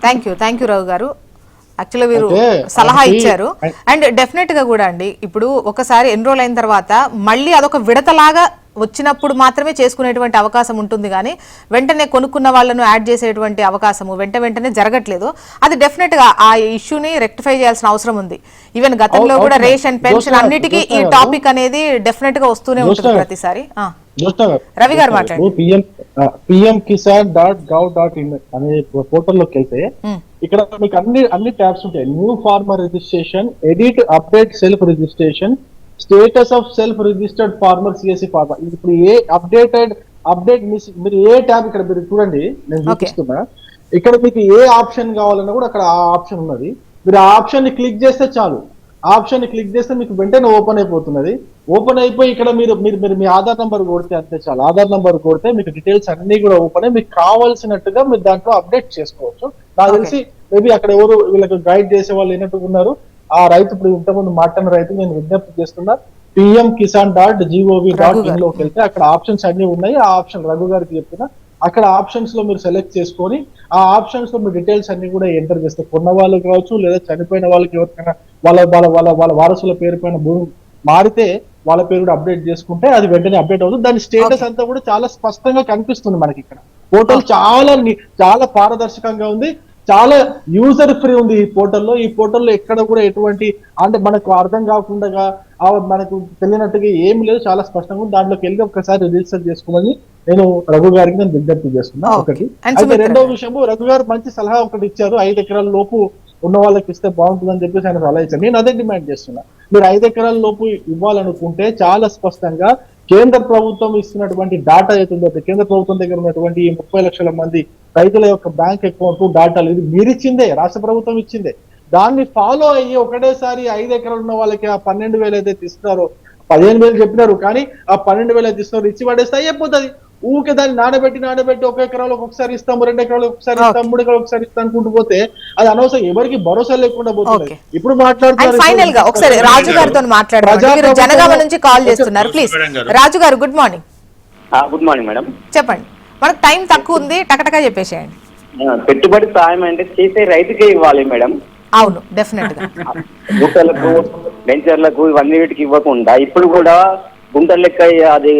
థ్యాంక్ యూ రావు గారు. యాక్చువల్గా మీరు సలహా ఇచ్చారు. అండ్ డెఫినెట్ గా కూడా అండి, ఇప్పుడు ఒకసారి ఎన్రోల్ అయిన తర్వాత మళ్ళీ అదొక విడతలాగా వచ్చినప్పుడు మాత్రమే చేసుకునేటువంటి అవకాశం ఉంటుంది, కానీ వెంటనే కొనుక్కున్న వాళ్ళను యాడ్ చేసేటువంటి అవకాశము వెంటనే జరగట్లేదు. అది డెఫినెట్ గా ఆ ఇష్యూని రెక్టిఫై చేయాల్సిన అవసరం ఉంది. ఈవెన్ గతంలో కూడా రేషన్ పెన్షన్ అన్నిటికీ ఈ టాపిక్ అనేది డెఫినెట్ గా వస్తూనే ఉంటుంది ప్రతిసారి. రవి గారు మాట్లాడండి. pmkisan.gov.in అనే పోర్టల్లోకి వెళ్తే ఇక్కడ మీకు అన్ని ట్యాబ్స్ ఉంటాయి. New farmer registration, edit, update, self registration, status of self registered farmer, CSC farmer. ఇప్పుడు ఏ అప్డేట్ మీరు ఏ ట్యాబ్ ఇక్కడ మీరు చూడండి, నేను చూపిస్తున్నా. ఇక్కడ మీకు ఏ ఆప్షన్ కావాలన్నా కూడా అక్కడ ఆ ఆప్షన్ ఉన్నది. మీరు ఆ ఆప్షన్ ని క్లిక్ చేస్తే చాలు. ఆప్షన్ ని క్లిక్ చేస్తే మీకు వెంటనే ఓపెన్ అయిపోతున్నది. ఓపెన్ అయిపోయి ఇక్కడ మీరు మీ ఆధార్ నంబర్ కొడితే అంతే చాలు. ఆధార్ నంబర్ కొడితే మీకు డీటెయిల్స్ అన్ని కూడా ఓపెన్ అయ్యి మీకు కావాల్సినట్టుగా మీరు దాంట్లో అప్డేట్ చేసుకోవచ్చు. నాకు తెలిసి మేబీ అక్కడ ఎవరు వీళ్ళకి గైడ్ చేసే వాళ్ళు ఏంటంటూ ఉన్నారు. ఆ రైతు ఇప్పుడు ఇంతకుముందు మాట్లాడిన రైతు నేను విజ్ఞప్తి చేస్తున్నా, pmkisan.gov.in లోకి వెళ్తే అక్కడ ఆప్షన్స్ అన్ని ఉన్నాయి. ఆ ఆప్షన్ రఘు గారికి చెప్తున్నా, అక్కడ ఆప్షన్స్ లో మీరు సెలెక్ట్ చేసుకొని ఆ ఆప్షన్స్ లో మీ డీటెయిల్స్ అన్ని కూడా ఎంటర్ చేస్తే కొన్న వాళ్ళు కావచ్చు లేదా చనిపోయిన వాళ్ళకి ఎవరికైనా వాళ్ళ వారసుల పేరు పైన భూమి మారితే వాళ్ళ పేరు కూడా అప్డేట్ చేసుకుంటే అది వెంటనే అప్డేట్ అవుతుంది. దాని స్టేటస్ అంతా కూడా చాలా స్పష్టంగా కనిపిస్తుంది మనకి. ఇక్కడ పోర్టల్ చాలా పారదర్శకంగా ఉంది, చాలా యూజర్ ఫ్రీ ఉంది ఈ పోర్టల్లో. ఈ పోర్టల్లో ఎక్కడ కూడా ఎటువంటి అంటే మనకు అర్థం కాకుండా మనకు తెలియనట్టుగా ఏమి లేదు, చాలా స్పష్టంగా ఉంది. దాంట్లోకి వెళ్ళి ఒకసారి రిజిస్టర్ చేసుకోమని నేను రఘు గారికి నేను విజ్ఞప్తి చేస్తున్నా. ఒకటి అయితే రెండో విషయము, రఘు గారు మంచి సలహా ఒకటి ఇచ్చారు, 5 ఎకరాల లోపు ఉన్న వాళ్ళకి ఇస్తే బాగుంటుందని చెప్పేసి ఆయన సలహా ఇచ్చారు. నేను అదే డిమాండ్ చేస్తున్నా. మీరు 5 ఎకరాల లోపు ఇవ్వాలనుకుంటే చాలా స్పష్టంగా కేంద్ర ప్రభుత్వం ఇస్తున్నటువంటి డాటా ఏతుందో, కేంద్ర ప్రభుత్వం దగ్గర ఉన్నటువంటి 30 లక్షల మంది రైతుల యొక్క బ్యాంక్ అకౌంట్ డాటాలు ఇది మీరిచ్చిందే, రాష్ట్ర ప్రభుత్వం ఇచ్చిందే. దాన్ని ఫాలో అయ్యి ఒకటేసారి 5 ఎకరాలు ఉన్న వాళ్ళకి ఆ 12,000 అయితే ఇస్తున్నారో, 15,000 చెప్పినారు కానీ ఆ 12,000 అయితే ఇస్తున్నారు, ఇచ్చి పడేస్తే అయిపోతుంది. ఊకే దాన్ని నానబెట్టి 1 ఎకరాలు ఒకసారి ఇస్తాము, 2 ఎకరాలు ఒకసారి ఇస్తాం, 3 ఎకరాలు ఒకసారి ఇస్తాం అనుకుంటూ పోతే అది అనవసరం, ఎవరికి భరోసా లేకుండా పోతుంది. ఇప్పుడు మాట్లాడుతున్నారు. ఫైనల్ గా ఒకసారి రాజు గారితో మాట్లాడారు. జనగామ నుంచి కాల్ చేస్తున్నారు. ప్లీజ్ రాజు గారు, good morning. Good morning madam, చెప్పండి. మనకు టైం తక్కువ ఉంది, టకటకా చెప్పేసేయండి. పెట్టుబడి సాయం అంటే చేసే రైతుకే ఇవ్వాలి మేడం. అవును, డెఫినెట్ గా గుంటలకు వెంచర్లకు ఇవన్నిటికి ఇవ్వకుండా ఇప్పుడు కూడా గుంటల లెక్క అది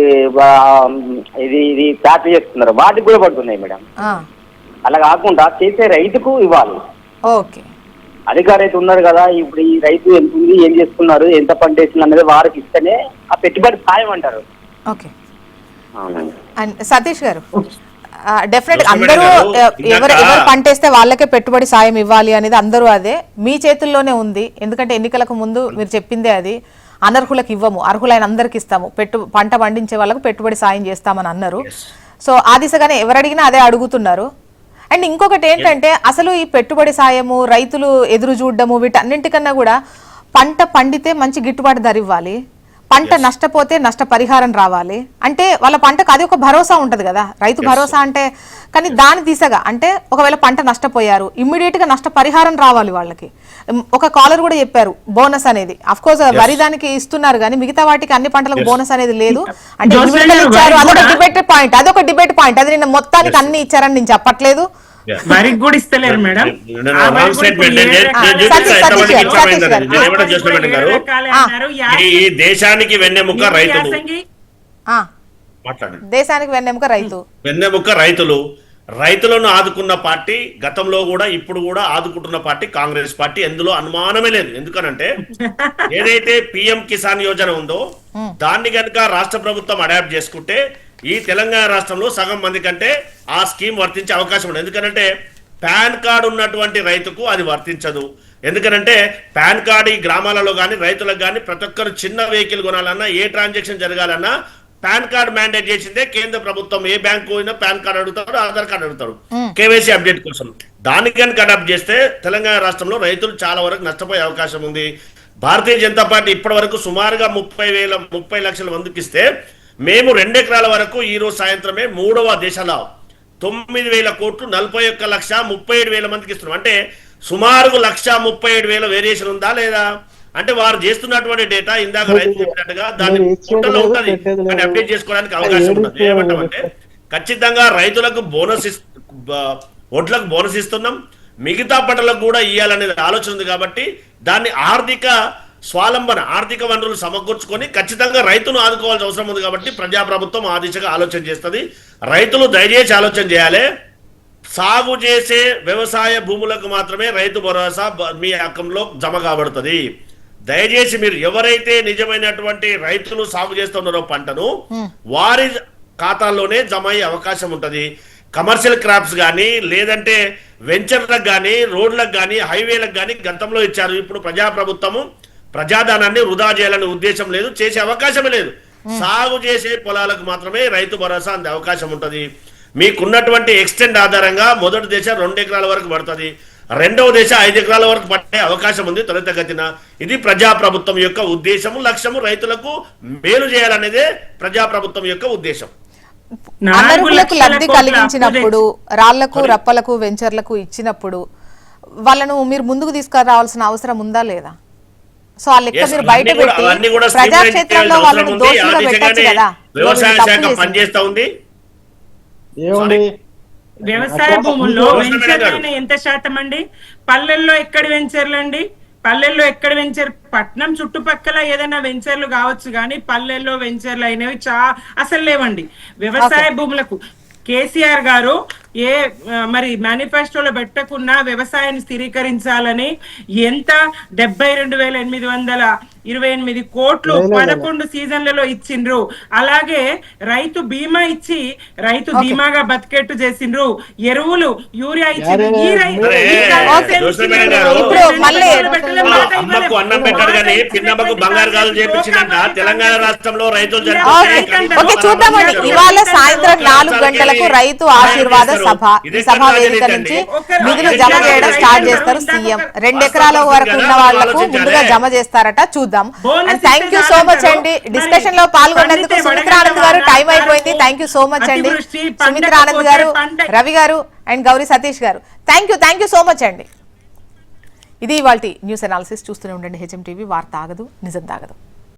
ఇది ప్యాక్ చేస్తున్నారు, వాటికి కూడా పడుతున్నాయి మేడం. అలా కాకుండా చేసే రైతుకు ఇవ్వాలి. ఓకే, అధికార రైతు ఉన్నారు కదా, ఇప్పుడు ఈ రైతు ఎంత ఉంది, ఏం చేస్తున్నారు, ఎంత పంట వేసింది అనేది వారికి ఇస్తేనే ఆ పెట్టుబడి సాయం అంటారు. ఓకే, సతీష్ గారు, డెఫినెట్ అందరూ ఎవరు పంటేస్తే వాళ్ళకే పెట్టుబడి సాయం ఇవ్వాలి అనేది అందరూ అదే మీ చేతుల్లోనే ఉంది. ఎందుకంటే ఎన్నికలకు ముందు మీరు చెప్పిందే అది, అనర్హులకు ఇవ్వము, అర్హులైన అందరికి ఇస్తాము, పంట పండించే వాళ్ళకు పెట్టుబడి సాయం చేస్తామని అన్నారు. సో ఆ దిశగానే ఎవరు అడిగినా అదే అడుగుతున్నారు. అండ్ ఇంకొకటి ఏంటంటే అసలు ఈ పెట్టుబడి సాయము, రైతులు ఎదురు చూడడము, వీటన్నింటికన్నా కూడా పంట పండితే మంచి గిట్టుబాటు ధర ఇవ్వాలి, పంట నష్టపోతే నష్ట పరిహారం రావాలి. అంటే వాళ్ళ పంటకు అది ఒక భరోసా ఉంటది కదా, రైతు భరోసా అంటే. కానీ దాని దిశగా అంటే ఒకవేళ పంట నష్టపోయారు, ఇమ్మీడియట్ గా నష్ట పరిహారం రావాలి వాళ్ళకి. ఒక కాలర్ కూడా చెప్పారు బోనస్ అనేది, అఫ్ కోర్స్ వరి దానికి ఇస్తున్నారు కానీ మిగతా వాటికి అన్ని పంటలకు బోనస్ అనేది లేదు. అంటే ఇచ్చారు, అదొక డిబేట్ పాయింట్. అది నిన్న మొత్తానికి అన్ని ఇచ్చారని నేను చెప్పట్లేదు. వరికి కూడా ఇస్తలేరు మేడం. ఈ దేశానికి వెన్నెముక రైతులు, దేశానికి వెన్నెముక రైతులు రైతులను ఆదుకున్న పార్టీ గతంలో కూడా ఇప్పుడు కూడా ఆదుకుంటున్న పార్టీ కాంగ్రెస్ పార్టీ, ఎందులో అనుమానమే లేదు. ఎందుకనంటే ఏదైతే పిఎం కిసాన్ యోజన ఉందో దాన్ని కనుక రాష్ట్ర ప్రభుత్వం అడాప్ట్ చేసుకుంటే ఈ తెలంగాణ రాష్ట్రంలో సగం మంది కంటే ఆ స్కీమ్ వర్తించే అవకాశం ఉంది. ఎందుకంటే పాన్ కార్డు ఉన్నటువంటి రైతుకు అది వర్తించదు. ఎందుకంటే పాన్ కార్డు ఈ గ్రామాలలో కానీ రైతులకు కానీ ప్రతి ఒక్కరు చిన్న వెహికల్ కొనాలన్నా ఏ ట్రాన్సాక్షన్ జరగాలన్నా పాన్ కార్డ్ మ్యాండేట్ చేసిందే కేంద్ర ప్రభుత్వం. ఏ బ్యాంకు పోయినా పాన్ కార్డు అడుగుతాడు, ఆధార్ కార్డు అడుగుతాడు కేవైసీ అప్డేట్ కోసం. దానికి కనుక అడాప్ట్ చేస్తే తెలంగాణ రాష్ట్రంలో రైతులు చాలా వరకు నష్టపోయే అవకాశం ఉంది. భారతీయ జనతా పార్టీ ఇప్పటి వరకు సుమారుగా 30 లక్షల మందికి ఇస్తే మేము 2 ఎకరాల వరకు ఈ రోజు సాయంత్రమే 3వ దశలో 9,000 కోట్లు 41,37,000 మందికి ఇస్తున్నాం. అంటే సుమారుగా 1,37,000 వేరియేషన్ ఉందా లేదా అంటే వారు చేస్తున్నటువంటి డేటా ఇందాక రైతు చెప్పినట్టుగా దాన్ని ఫోటోలో ఉంటుంది, కానీ అప్డేట్ చేసుకోవడానికి అవకాశం ఉంటుంది. ఏమంటామంటే ఖచ్చితంగా రైతులకు బోనస్ ఓట్లకు బోనస్ ఇస్తున్నాం, మిగతా పంటలకు కూడా ఇవ్వాలనేది ఆలోచన ఉంది. కాబట్టి దాన్ని ఆర్థిక స్వాలంబన, ఆర్థిక వనరులు సమకూర్చుకొని ఖచ్చితంగా రైతును ఆదుకోవాల్సిన అవసరం ఉంది. కాబట్టి ప్రజాప్రభుత్వం ఆ దిశగా ఆలోచన చేస్తుంది. రైతులు దయచేసి ఆలోచన చేయాలి. సాగు చేసే వ్యవసాయ భూములకు మాత్రమే రైతు భరోసా మీ అకౌంట్లో జమ కాబడుతుంది. దయచేసి మీరు ఎవరైతే నిజమైనటువంటి రైతులు సాగు చేస్తున్నారో పంటను వారి ఖాతాల్లోనే జమ అయ్యే అవకాశం ఉంటుంది. కమర్షియల్ క్రాప్స్ కానీ లేదంటే వెంచర్లకు కానీ రోడ్లకు కానీ హైవేలకు కానీ గతంలో ఇచ్చారు. ఇప్పుడు ప్రజాప్రభుత్వము ప్రజాధనాన్ని వృధా చేయాలనే ఉద్దేశం లేదు, చేసే అవకాశమే లేదు. సాగు చేసే పొలాలకు మాత్రమే రైతు భరోసా అందే అవకాశం ఉంటుంది. మీకున్నటువంటి ఎక్స్టెండ్ ఆధారంగా మొదటి దశ 2 ఎకరాల వరకు పడుతుంది, రెండవ దశ 5 ఎకరాల వరకు పట్టే అవకాశం ఉంది త్వరితగతిన. ఇది ప్రజాప్రభుత్వం యొక్క ఉద్దేశము, లక్ష్యము. రైతులకు మేలు చేయాలనేదే ప్రజాప్రభుత్వం యొక్క ఉద్దేశం. అనర్హులకు లబ్ధి కలిగించినప్పుడు, రాళ్లకు రప్పలకు వెంచర్లకు ఇచ్చినప్పుడు వాళ్ళను మీరు ముందుకు తీసుకురావాల్సిన అవసరం ఉందా లేదా? సో ఆ లెక్క మీరు బయట పెట్టి ప్రజాక్షేత్రంలో వాళ్ళని దోషులుగా పెట్టచ్చు కదా. వ్యవసాయ శాఖ పనిచేస్తా ఉంది. వ్యవసాయ భూముల్లో వెంచర్లు ఎంత శాతం అండి? పల్లెల్లో ఎక్కడి వెంచర్లు అండి? పల్లెల్లో ఎక్కడ వెంచర్? పట్నం చుట్టుపక్కల ఏదైనా వెంచర్లు కావచ్చు, కానీ పల్లెల్లో వెంచర్లు అయినవి అసలు లేవండి. వ్యవసాయ భూములకు కేసీఆర్ గారు మరి మేనిఫెస్టోలో పెట్టకున్నా వ్యవసాయాన్ని స్థిరీకరించాలని ఎంత 72,828 కోట్లు 11 సీజన్లలో ఇచ్చిండ్రు. అలాగే రైతు బీమా ఇచ్చి రైతు బీమాగా బతికేట్టు చేసిండ్రు. ఎరువులు యూరియా ఇచ్చిండ్రు. తెలంగాణ రాష్ట్రంలో రైతులు చూద్దామండి. ఇవాళ సాయంత్రం 4 గంటలకు రైతు ఆశీర్వాద సభ, ఈ సభా వేదిక నుంచి నిధులు జమ చేయడం స్టార్ట్ చేస్తారు సీఎం. 2 ఎకరాల వరకు ఉన్న వాళ్లకు ముందుగా జమ చేస్తారట. చూద్దాం. And thank you so much అండి డిస్కషన్ లో పాల్గొన్నందుకు. సుమిత్రానంద్ గారు టైం అయిపోయింది. థ్యాంక్ యూ సో మచ్ అండి సుమిత్రానంద్ గారు, రవి గారు అండ్ గౌరీ సతీష్ గారు. థ్యాంక్ యూ సో మచ్ అండి. ఇది ఇవాల్టి న్యూస్ అనాలిసిస్. చూస్తూనే ఉండండి హెచ్ఎం టీవీ. వార్త ఆగదు, నిజం తాగదు.